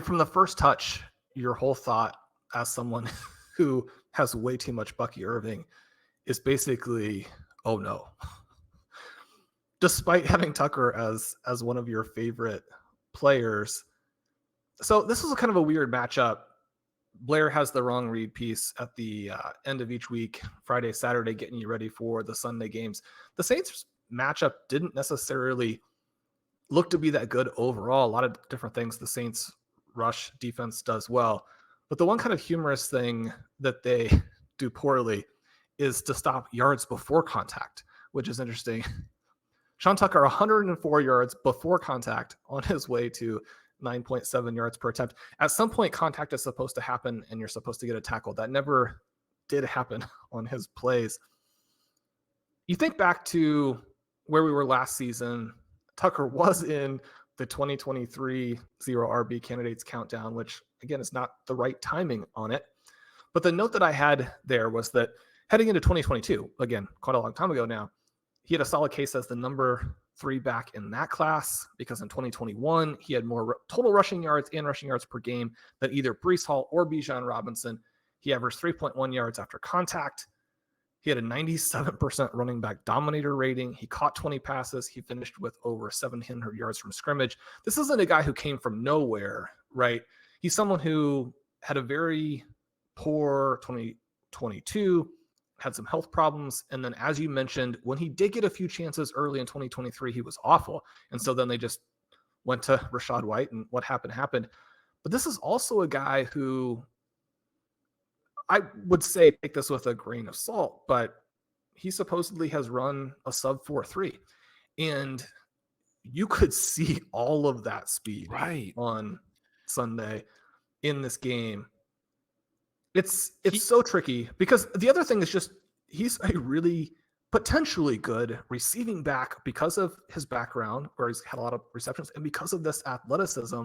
Speaker 2: From the first touch, your whole thought as someone who has way too much Bucky Irving is basically, oh no. Despite having Tucker as one of your favorite players. So this was kind of a weird matchup. Blair has the wrong read piece at the end of each week, Friday, Saturday, getting you ready for the Sunday games. The Saints matchup didn't necessarily look to be that good overall. A lot of different things the Saints rush defense does well. But the one kind of humorous thing that they do poorly is to stop yards before contact, which is interesting. Sean Tucker, 104 yards before contact on his way to 9.7 yards per attempt. At some point, contact is supposed to happen and you're supposed to get a tackle. That never did happen on his plays. You think back to where we were last season, Tucker was in the 2023 zero RB candidates countdown, which again is not the right timing on it. But the note that I had there was that heading into 2022, again, quite a long time ago now, he had a solid case as the number 3 back in that class because in 2021, he had more total rushing yards and rushing yards per game than either Bree Hall or Bijan Robinson. He averaged 3.1 yards after contact. He had a 97% running back dominator rating. He caught 20 passes. He finished with over 700 yards from scrimmage. This isn't a guy who came from nowhere, right? He's someone who had a very poor 2022, had some health problems. And then, as you mentioned, when he did get a few chances early in 2023, he was awful. And so then they just went to Rachaad White, and what happened. But this is also a guy who I would say take this with a grain of salt, but he supposedly has run a sub 4.3. And you could see all of that speed on Sunday in this game. It's so tricky because the other thing is just he's a really potentially good receiving back because of his background where he's had a lot of receptions and because of this athleticism.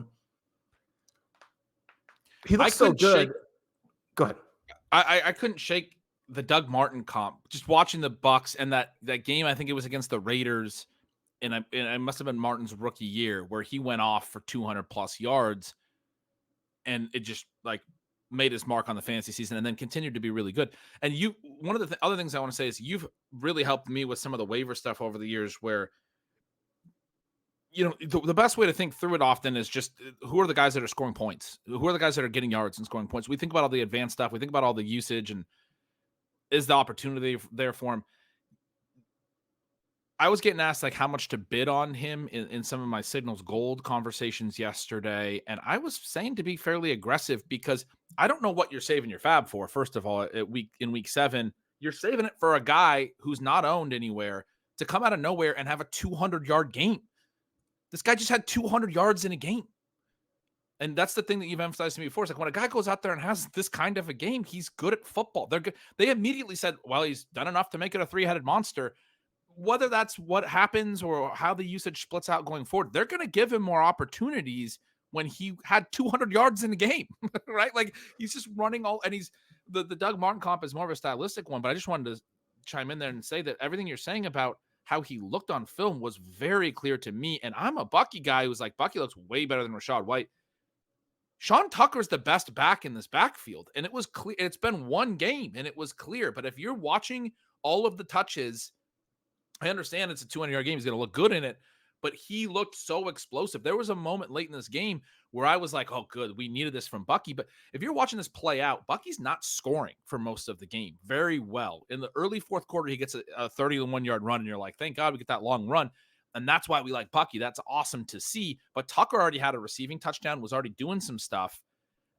Speaker 2: He looks so good. Go ahead.
Speaker 1: I couldn't shake the Doug Martin comp. Just watching the Bucs and that game, I think it was against the Raiders, and it must have been Martin's rookie year where he went off for 200 plus yards, and it just like made his mark on the fantasy season and then continued to be really good. And one of the other things I want to say is you've really helped me with some of the waiver stuff over the years where, you know, the best way to think through it often is just who are the guys that are scoring points? Who are the guys that are getting yards and scoring points? We think about all the advanced stuff. We think about all the usage and is the opportunity there for him? I was getting asked like how much to bid on him in some of my Signals Gold conversations yesterday. And I was saying to be fairly aggressive because I don't know what you're saving your fab for. First of all, in week 7, you're saving it for a guy who's not owned anywhere to come out of nowhere and have a 200-yard game. This guy just had 200 yards in a game. And that's the thing that you've emphasized to me before. It's like when a guy goes out there and has this kind of a game, he's good at football. They're good. They immediately said, well, he's done enough to make it a 3-headed monster. Whether that's what happens or how the usage splits out going forward, they're going to give him more opportunities when he had 200 yards in the game, right? Like he's just running all, and he's the Doug Martin comp is more of a stylistic one, but I just wanted to chime in there and say that everything you're saying about how he looked on film was very clear to me. And I'm a Bucky guy who's like, Bucky looks way better than Rachaad White. Sean Tucker's the best back in this backfield. And it was clear. It's been one game and it was clear. But if you're watching all of the touches, I understand it's a 200-yard game. He's going to look good in it, but he looked so explosive. There was a moment late in this game where I was like, oh, good. We needed this from Bucky. But if you're watching this play out, Bucky's not scoring for most of the game very well. In the early fourth quarter, he gets a 31-yard run, and you're like, thank God we get that long run. And that's why we like Bucky. That's awesome to see. But Tucker already had a receiving touchdown, was already doing some stuff.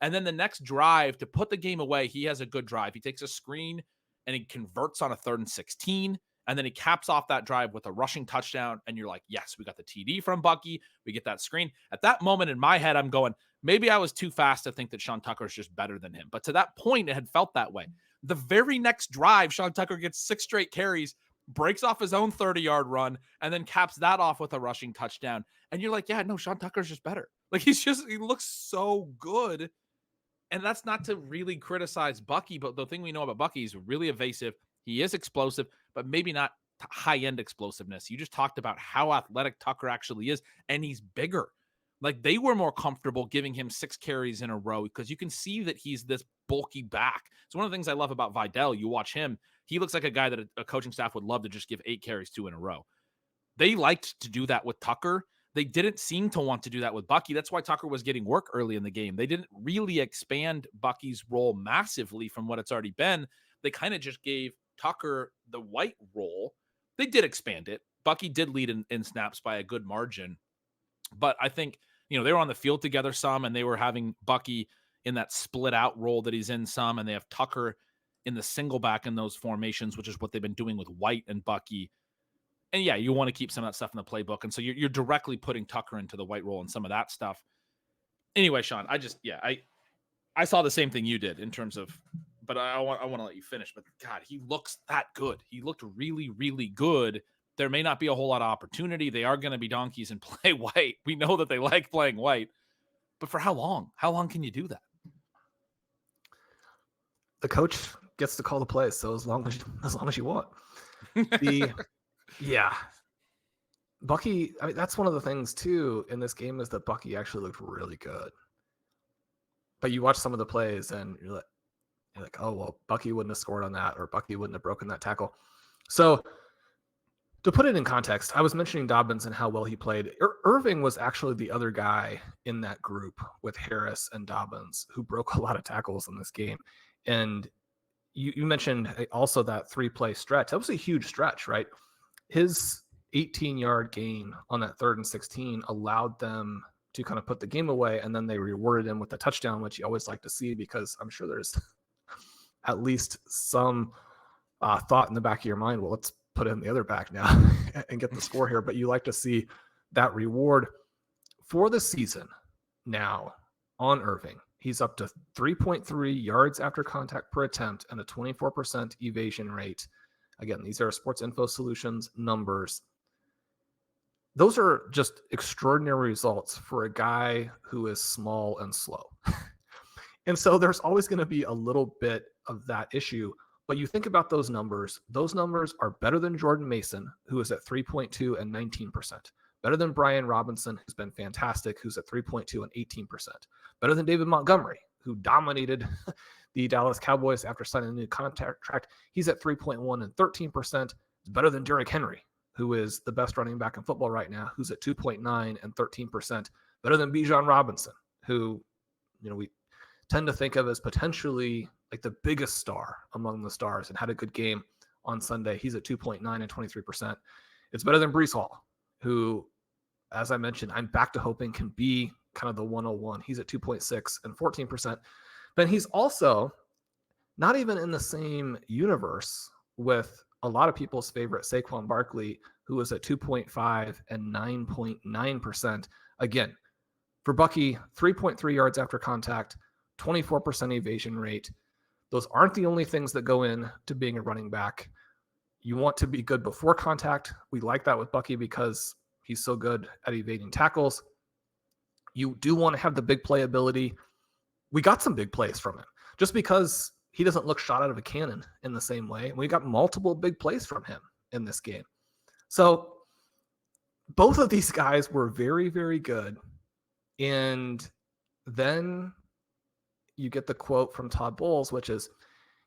Speaker 1: And then the next drive to put the game away, he has a good drive. He takes a screen, and he converts on a 3rd and 16. And then he caps off that drive with a rushing touchdown. And you're like, yes, we got the TD from Bucky. We get that screen. At that moment in my head, I'm going, maybe I was too fast to think that Sean Tucker is just better than him. But to that point, it had felt that way. The very next drive, Sean Tucker gets 6 straight carries, breaks off his own 30-yard run, and then caps that off with a rushing touchdown. And you're like, yeah, no, Sean Tucker's just better. Like he looks so good. And that's not to really criticize Bucky, but the thing we know about Bucky is really evasive. He is explosive, but maybe not high-end explosiveness. You just talked about how athletic Tucker actually is, and he's bigger. Like they were more comfortable giving him 6 carries in a row because you can see that he's this bulky back. It's one of the things I love about Vidal. You watch him, he looks like a guy that a coaching staff would love to just give 8 carries to in a row. They liked to do that with Tucker. They didn't seem to want to do that with Bucky. That's why Tucker was getting work early in the game. They didn't really expand Bucky's role massively from what it's already been. They kind of just gave Tucker the White role. They did expand it. Bucky did lead in snaps by a good margin. But I think, they were on the field together some, and they were having Bucky in that split out role that he's in some, and they have Tucker in the single back in those formations, which is what they've been doing with White and Bucky. And yeah, you want to keep some of that stuff in the playbook. And so you're directly putting Tucker into the white role and some of that stuff. Anyway, Shawn, I saw the same thing you did in terms of, but I want to let you finish. But God, he looks that good. He looked really, really good. There may not be a whole lot of opportunity. They are going to be donkeys and play white. We know that they like playing white, but for how long? How long can you do that?
Speaker 2: The coach gets to call the plays, so as long as you want. Yeah. Bucky, I mean, that's one of the things too in this game is that Bucky actually looked really good. But you watch some of the plays and you're like, oh, well, Bucky wouldn't have scored on that, or Bucky wouldn't have broken that tackle. So to put it in context, I was mentioning Dobbins and how well he played. Irving was actually the other guy in that group with Harris and Dobbins who broke a lot of tackles in this game. And you mentioned also that 3-play stretch. That was a huge stretch, right? His 18-yard gain on that 3rd and 16 allowed them to kind of put the game away, and then they rewarded him with a touchdown, which you always like to see because I'm sure there's at least some thought in the back of your mind, well, let's put it in the other back now and get the score here. But you like to see that reward for the season now on Irving. He's up to 3.3 yards after contact per attempt and a 24% evasion rate. Again, these are Sports Info Solutions numbers. Those are just extraordinary results for a guy who is small and slow. And so there's always going to be a little bit of that issue. But you think about those numbers are better than Jordan Mason, who is at 3.2 and 19%. Better than Brian Robinson, who's been fantastic, who's at 3.2 and 18%. Better than David Montgomery, who dominated the Dallas Cowboys after signing a new contract. He's at 3.1 and 13%. It's better than Derrick Henry, who is the best running back in football right now, who's at 2.9 and 13%. Better than Bijan Robinson, who, we tend to think of as potentially like the biggest star among the stars and had a good game on Sunday. He's at 2.9 and 23%. It's better than Bree Hall, who, as I mentioned, I'm back to hoping can be kind of the 101. He's at 2.6 and 14%. But he's also not even in the same universe with a lot of people's favorite Saquon Barkley, who is at 2.5 and 9.9%. Again, for Bucky, 3.3 yards after contact, 24% evasion rate. Those aren't the only things that go in to being a running back. You want to be good before contact. We like that with Bucky because he's so good at evading tackles. You do want to have the big play ability. We got some big plays from him just because he doesn't look shot out of a cannon in the same way. And we got multiple big plays from him in this game. So both of these guys were very, very good. And then you get the quote from Todd Bowles, which is,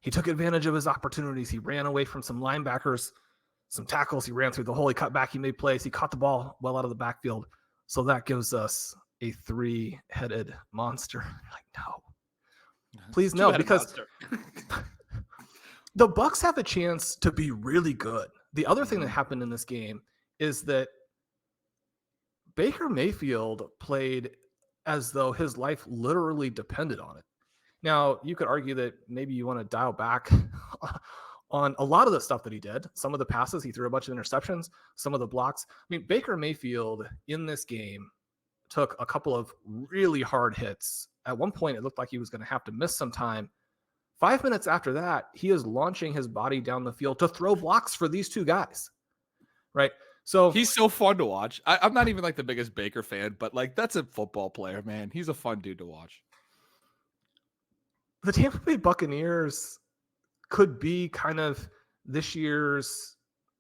Speaker 2: he took advantage of his opportunities. He ran away from some linebackers, some tackles. He ran through the hole. He cut back. He made plays. He caught the ball well out of the backfield. So that gives us a 3-headed monster. Like, no, please no, because the Bucs have a chance to be really good. The other thing that happened in this game is that Baker Mayfield played as though his life literally depended on it. Now, you could argue that maybe you want to dial back on a lot of the stuff that he did. Some of the passes, he threw a bunch of interceptions, some of the blocks. I mean, Baker Mayfield in this game took a couple of really hard hits. At one point, it looked like he was going to have to miss some time. 5 minutes after that, he is launching his body down the field to throw blocks for these two guys, right? So
Speaker 1: he's so fun to watch. I'm not even like the biggest Baker fan, but like that's a football player, man. He's a fun dude to watch.
Speaker 2: The Tampa Bay Buccaneers could be kind of this year's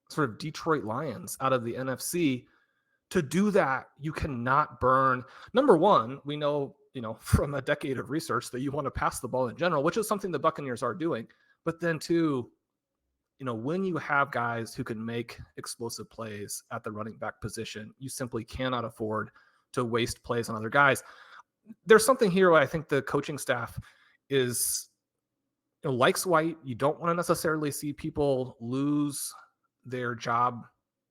Speaker 2: sort of Detroit Lions out of the NFC. To do that, you cannot burn. Number one, we know, from a decade of research that you want to pass the ball in general, which is something the Buccaneers are doing. But then two, when you have guys who can make explosive plays at the running back position, you simply cannot afford to waste plays on other guys. There's something here where I think the coaching staff is likes White. You don't want to necessarily see people lose their job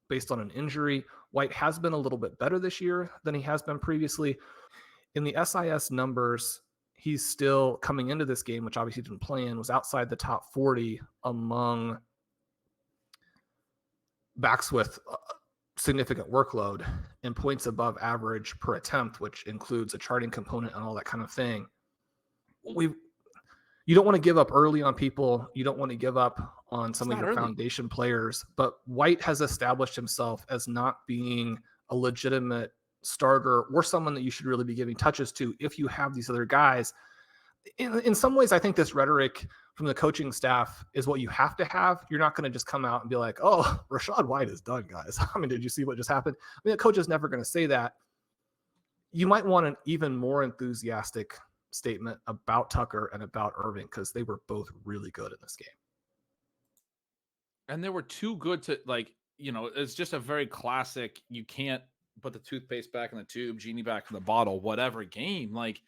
Speaker 2: based on an injury. White has been a little bit better this year than he has been previously. In the SIS numbers, he's still coming into this game, which obviously didn't play in, was outside the top 40 among backs with significant workload and points above average per attempt, which includes a charting component and all that kind of thing. You don't want to give up early on people. You don't want to give up on some of your foundation players. But White has established himself as not being a legitimate starter or someone that you should really be giving touches to if you have these other guys. In some ways, I think this rhetoric from the coaching staff is what you have to have. You're not going to just come out and be like, oh, Rachaad White is done, guys. I mean, did you see what just happened? I mean, the coach is never going to say that. You might want an even more enthusiastic statement about Tucker and about Irving because they were both really good in this game.
Speaker 1: And they were too good to, like, you know, it's just a very classic, you can't put the toothpaste back in the tube, genie back in the bottle, whatever game. Like,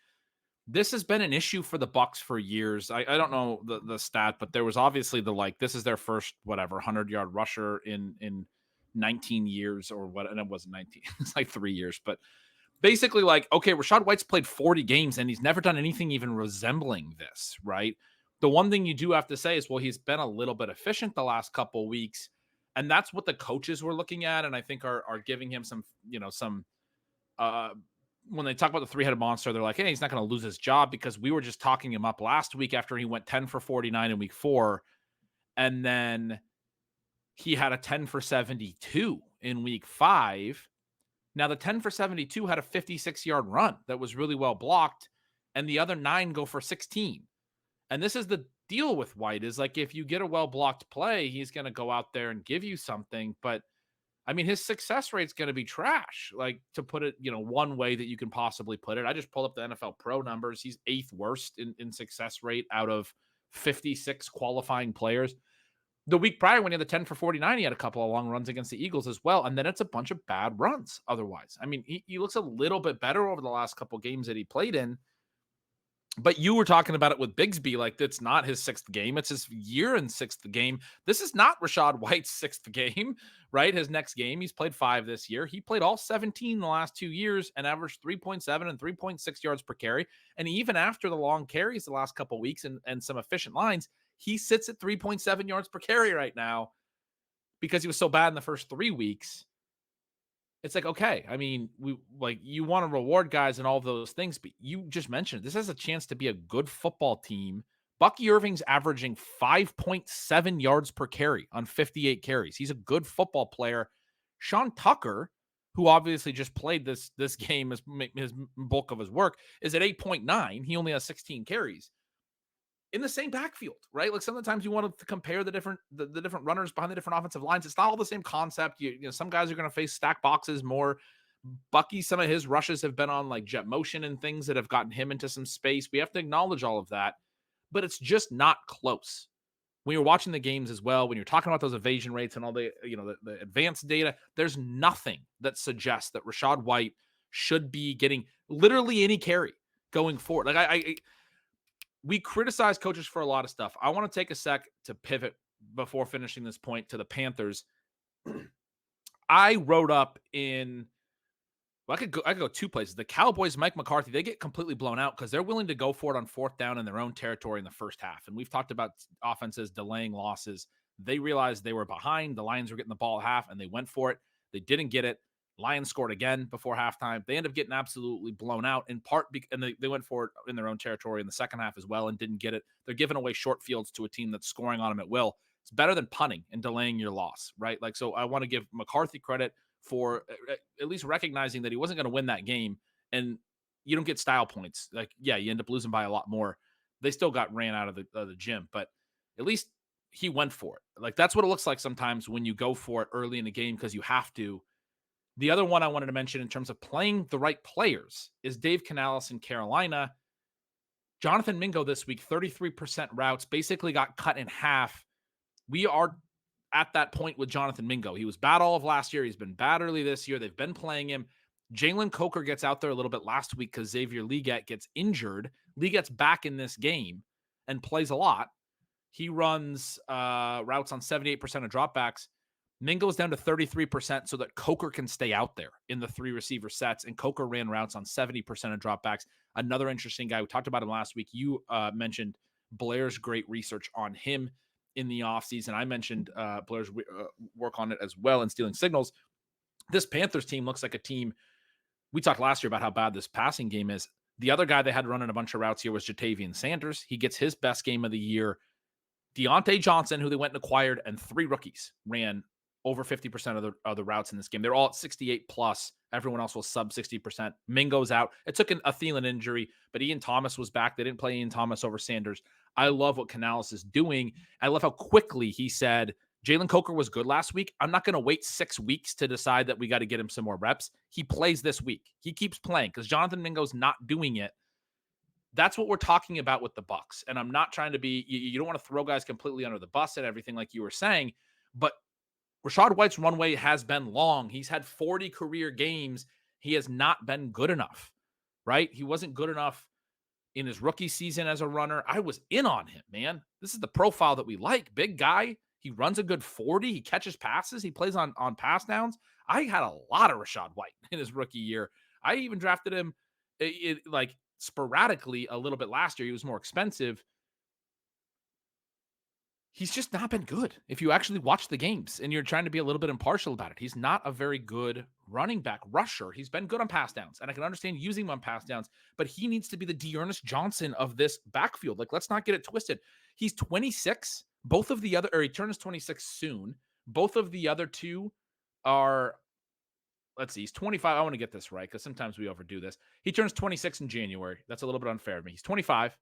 Speaker 1: this has been an issue for the Bucs for years. I don't know the stat, but there was obviously this is their first, 100-yard rusher in 19 years or what, and it wasn't 19. It's like 3 years, but basically, like, okay, Rachaad White's played 40 games and he's never done anything even resembling this, right? The one thing you do have to say is, well, he's been a little bit efficient the last couple of weeks, and that's what the coaches were looking at, and I think are giving him some, when they talk about the three-headed monster, they're like, hey, he's not going to lose his job because we were just talking him up last week after he went 10 for 49 in week 4, and then he had a 10 for 72 in week 5. Now, the 10 for 72 had a 56-yard run that was really well blocked, and the other 9 go for 16. And this is the deal with White, is like, if you get a well-blocked play, he's going to go out there and give you something. But, I mean, his success rate's going to be trash, like, to put it, one way that you can possibly put it. I just pulled up the NFL Pro numbers. He's 8th worst in success rate out of 56 qualifying players. The week prior, when he had the 10 for 49, he had a couple of long runs against the Eagles as well. And then it's a bunch of bad runs otherwise. I mean, he looks a little bit better over the last couple of games that he played in. But you were talking about it with Bigsby, like, that's not his 6th game. It's his year in 6th game. This is not Rachaad White's 6th game, right? His next game, he's played 5 this year. He played all 17 in the last 2 years and averaged 3.7 and 3.6 yards per carry. And even after the long carries the last couple of weeks and some efficient lines, he sits at 3.7 yards per carry right now because he was so bad in the first 3 weeks. It's like, okay, I mean, you want to reward guys and all those things, but you just mentioned this has a chance to be a good football team. Bucky Irving's averaging 5.7 yards per carry on 58 carries. He's a good football player. Sean Tucker, who obviously just played this game as his bulk of his work, is at 8.9. He only has 16 carries. In the same backfield, right? Like, sometimes you want to compare the different runners behind the different offensive lines. It's not all the same concept. Some guys are going to face stack boxes more. Bucky, some of his rushes have been on like jet motion and things that have gotten him into some space. We have to acknowledge all of that, but it's just not close. When you're watching the games as well, when you're talking about those evasion rates and all the advanced data, there's nothing that suggests that Rachaad White should be getting literally any carry going forward. Like, we criticize coaches for a lot of stuff. I want to take a sec to pivot before finishing this point to the Panthers. I wrote up I could go 2 places. The Cowboys, Mike McCarthy, they get completely blown out because they're willing to go for it on 4th down in their own territory in the first half. And we've talked about offenses delaying losses. They realized they were behind. The Lions were getting the ball at half, and they went for it. They didn't get it. Lions scored again before halftime. They ended up getting absolutely blown out in part, and they went for it in their own territory in the second half as well and didn't get it. They're giving away short fields to a team that's scoring on them at will. It's better than punting and delaying your loss, right? Like, so I want to give McCarthy credit for at least recognizing that he wasn't going to win that game, and you don't get style points. Like, yeah, you end up losing by a lot more. They still got ran out of the gym, but at least he went for it. Like, that's what it looks like sometimes when you go for it early in the game because you have to. The other one I wanted to mention in terms of playing the right players is Dave Canales in Carolina. Jonathan Mingo this week, 33% routes, basically got cut in half. We are at that point with Jonathan Mingo. He was bad all of last year. He's been bad early this year. They've been playing him. Jalen Coker gets out there a little bit last week because Xavier Legette gets injured. Legette's back in this game and plays a lot. He runs routes on 78% of dropbacks. Mingo's down to 33% so that Coker can stay out there in the 3 receiver sets, and Coker ran routes on 70% of dropbacks. Another interesting guy. We talked about him last week. You mentioned Blair's great research on him. in the offseason. I mentioned players work on it as well and stealing signals. This Panthers team looks like a team. We talked last year about how bad this passing game is. The other guy they had running a bunch of routes here was Jatavian Sanders. He gets his best game of the year. Deontay Johnson, who they went and acquired, and 3 rookies ran over 50% of the routes in this game. They're all at 68 plus. Everyone else was sub 60%. Mingo's out. It took a Thielen injury, but Ian Thomas was back. They didn't play Ian Thomas over Sanders. I love what Canales is doing. I love how quickly he said, Jalen Coker was good last week. I'm not going to wait 6 weeks to decide that we got to get him some more reps. He plays this week. He keeps playing because Jonathan Mingo's not doing it. That's what we're talking about with the Bucs. And I'm not trying to be, you don't want to throw guys completely under the bus and everything like you were saying, but Rachaad White's runway has been long. He's had 40 career games. He has not been good enough, right? He wasn't good enough in his rookie season as a runner. I was in on him, man. This is the profile that we like. Big guy. He runs a good 40. He catches passes. He plays on pass downs. I had a lot of Rachaad White in his rookie year. I even drafted him like sporadically a little bit last year. He was more expensive. He's just not been good. If you actually watch the games and you're trying to be a little bit impartial about it, he's not a very good running back rusher. He's been good on pass downs, and I can understand using him on pass downs, but he needs to be the D'Ernest Johnson of this backfield. Like, let's not get it twisted. He's 26. Both of the other, or he turns 26 soon. Both of the other two are, let's see, he's 25. I want to get this right because sometimes we overdo this. He turns 26 in January. That's a little bit unfair to me. He's 25,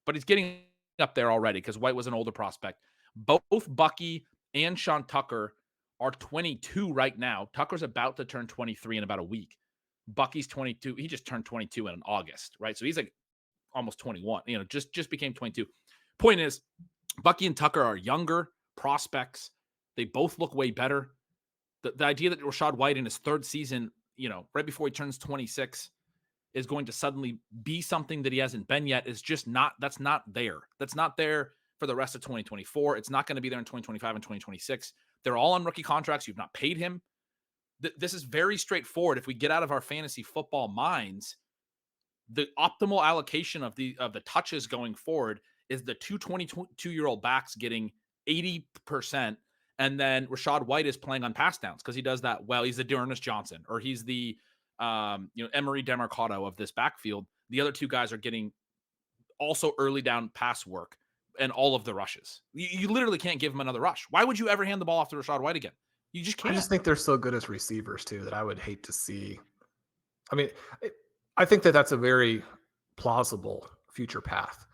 Speaker 1: but he's getting up there already because White was an older prospect. Both Bucky and Sean Tucker are 22 right now. Tucker's about to turn 23 in about a week. Bucky's 22. He just turned 22 in August, right? So he's like almost 21, just became 22. Point is, Bucky and Tucker are younger prospects. They both look way better. The idea that Rachaad White in his third season, right before he turns 26, is going to suddenly be something that he hasn't been yet is just not, that's not there. That's not there for the rest of 2024. It's not going to be there in 2025 and 2026. They're all on rookie contracts. You've not paid him. This is very straightforward. If we get out of our fantasy football minds, the optimal allocation of the touches going forward is the two 22-year-old backs getting 80%. And then Rachaad White is playing on pass downs because he does that well. He's the D'Ernest Johnson, or he's the Emery Demercado of this backfield. The other two guys are getting also early down pass work and all of the rushes. You literally can't give him another rush. Why would you ever hand the ball off to Rachaad White again? You just can't.
Speaker 2: I just think they're so good as receivers too that I would hate to see. I mean, I think that that's a very plausible future path,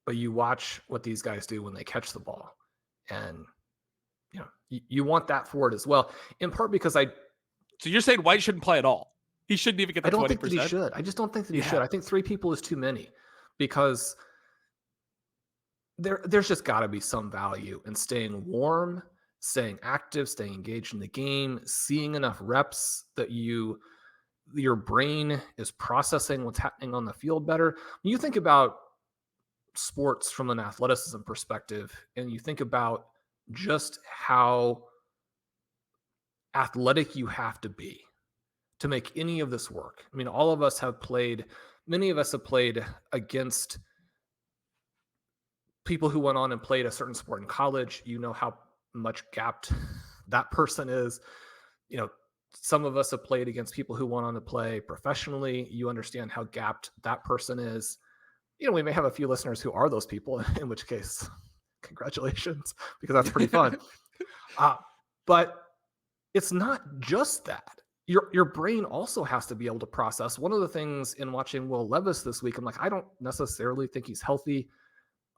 Speaker 2: but you watch what these guys do when they catch the ball, and you want that for it as well. In part because So
Speaker 1: you're saying White shouldn't play at all? He shouldn't even get the 20%?
Speaker 2: I don't think that he should. I just don't think that he should. I think 3 people is too many because there's just got to be some value in staying warm, staying active, staying engaged in the game, seeing enough reps that your brain is processing what's happening on the field better. When you think about sports from an athleticism perspective, and you think about just how athletic you have to be to make any of this work. I mean, many of us have played against people who went on and played a certain sport in college. You know how much gapped that person is. Some of us have played against people who went on to play professionally. You understand how gapped that person is. We may have a few listeners who are those people, in which case, congratulations, because that's pretty fun. But it's not just that. Your brain also has to be able to process. One of the things in watching Will Levis this week, I'm like, I don't necessarily think he's healthy.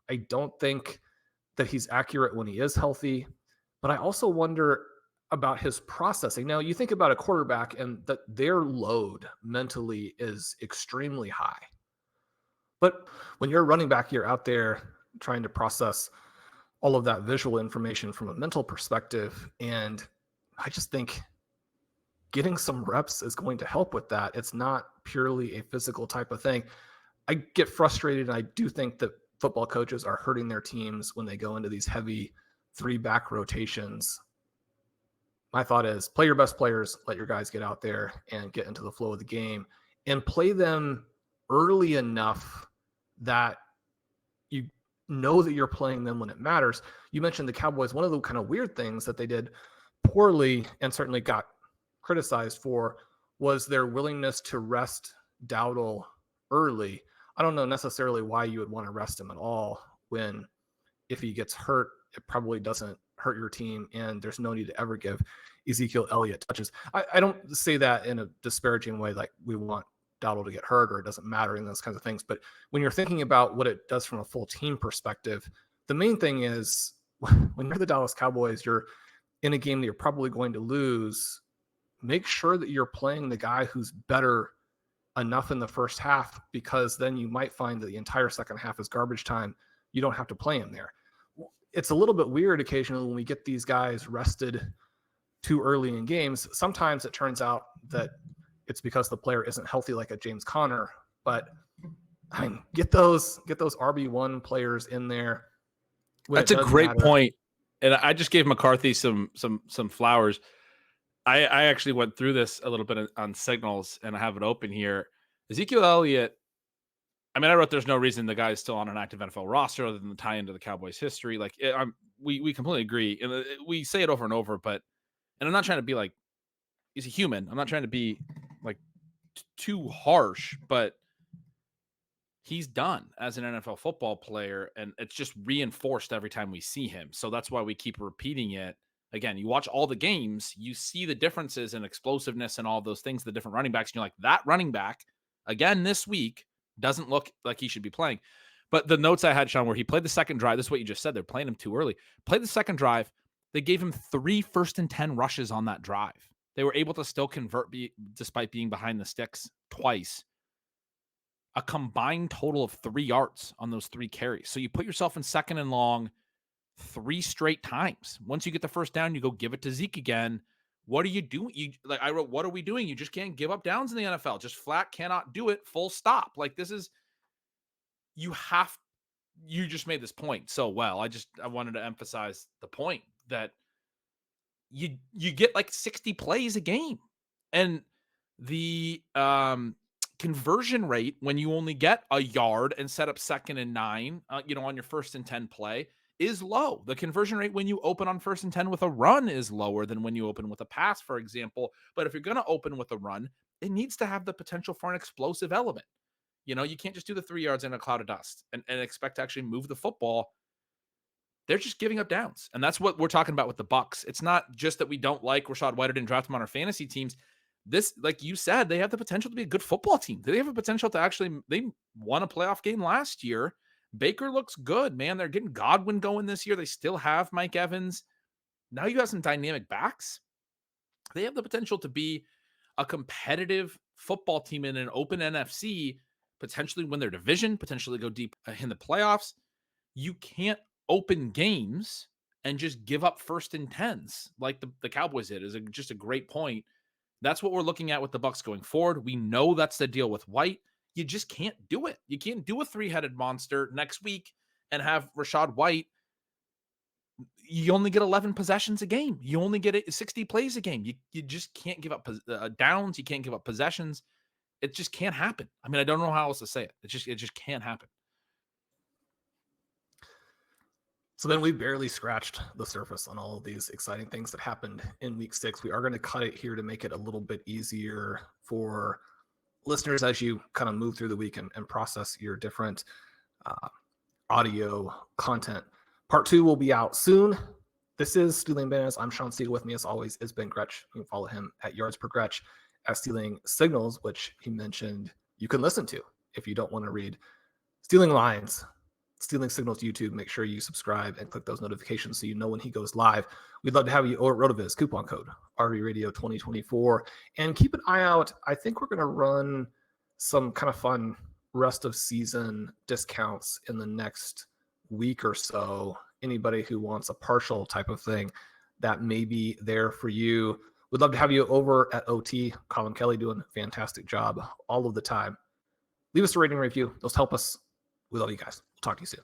Speaker 2: I don't think that he's accurate when he is healthy, but I also wonder about his processing. Now, you think about a quarterback and that their load mentally is extremely high. But when you're a running back, you're out there trying to process all of that visual information from a mental perspective. And I just think getting some reps is going to help with that. It's not purely a physical type of thing. I get frustrated, and I do think that football coaches are hurting their teams when they go into these heavy 3-back rotations. My thought is play your best players, let your guys get out there and get into the flow of the game, and play them early enough that you know that you're playing them when it matters. You mentioned the Cowboys. One of the kind of weird things that they did poorly and certainly got criticized for was their willingness to rest Dowdle early. I don't know necessarily why you would want to rest him at all when, if he gets hurt, it probably doesn't hurt your team, and there's no need to ever give Ezekiel Elliott touches. I don't say that in a disparaging way, like we want Dowdle to get hurt or it doesn't matter and those kinds of things. But when you're thinking about what it does from a full team perspective, the main thing is when you're the Dallas Cowboys, you're in a game that you're probably going to lose. Make sure that you're playing the guy who's better enough in the first half, because then you might find that the entire second half is garbage time. You don't have to play him there. It's a little bit weird occasionally when we get these guys rested too early in games. Sometimes it turns out that it's because the player isn't healthy, like a James Conner. But I mean, get those RB1 players in there.
Speaker 1: That's a great point. And I just gave McCarthy some flowers. I actually went through this a little bit on Signals, and I have it open here. Ezekiel Elliott, I mean, I wrote there's no reason the guy is still on an active NFL roster other than the tie into the Cowboys history. Like, we completely agree. And we say it over and over, but, and I'm not trying to be like, he's a human. I'm not trying to be like too harsh, but he's done as an NFL football player, and it's just reinforced every time we see him. So that's why we keep repeating it. Again, you watch all the games, you see the differences in explosiveness and all those things, the different running backs, and you're like, that running back, again, this week, doesn't look like he should be playing. But the notes I had, Sean, where he played the second drive, this is what you just said, they're playing him too early. Played the second drive, they gave him 3 first and 10 rushes on that drive. They were able to still convert despite being behind the sticks twice. A combined total of 3 yards on those 3 carries. So you put yourself in second and long 3 straight times. Once you get the first down, you go give it to Zeke again. What are you doing? I wrote, what are we doing? You just can't give up downs in the NFL. Just flat cannot do it. Full stop. Like, this is, you just made this point so well. I wanted to emphasize the point that you get like 60 plays a game, and the conversion rate when you only get a yard and set up 2nd and 9, on your 1st and 10 play is low. The conversion rate when you open on 1st and 10 with a run is lower than when you open with a pass, for example. But if you're going to open with a run, it needs to have the potential for an explosive element. You can't just do the 3 yards in a cloud of dust and expect to actually move the football. They're just giving up downs. And that's what we're talking about with the Bucs. It's not just that we don't like Rachaad White or didn't draft him on our fantasy teams. This, like you said, they have the potential to be a good football team. They have a potential to actually, they won a playoff game last year. Baker looks good, man. They're getting Godwin going this year. They still have Mike Evans. Now you have some dynamic backs. They have the potential to be a competitive football team in an open NFC, potentially win their division, potentially go deep in the playoffs. You can't open games and just give up 1st and 10s like the Cowboys did. Is just a great point. That's what we're looking at with the Bucs going forward. We know that's the deal with White. You just can't do it. You can't do a 3-headed monster next week and have Rachaad White. You only get 11 possessions a game. You only get 60 plays a game. You just can't give up downs. You can't give up possessions. It just can't happen. I mean, I don't know how else to say it. It just can't happen.
Speaker 2: So then we barely scratched the surface on all of these exciting things that happened in week 6. We are going to cut it here to make it a little bit easier for listeners as you kind of move through the week and process your different audio content. Part 2 will be out soon. This is Stealing Bananas. I'm Shawn Siegele. With me, as always, is Ben Gretch. You can follow him at Yards Per Gretch, at Stealing Signals, which he mentioned you can listen to if you don't want to read Stealing Lines. Stealing Signals YouTube. Make sure you subscribe and click those notifications so you know when he goes live. We'd love to have you over at RotoViz, coupon code RVRadio 2024. And keep an eye out. I think we're going to run some kind of fun rest of season discounts in the next week or so. Anybody who wants a partial type of thing, that may be there for you. We'd love to have you over at OT. Colin Kelly doing a fantastic job all of the time. Leave us a rating and review. Those help us. We love you guys. We'll talk to you soon.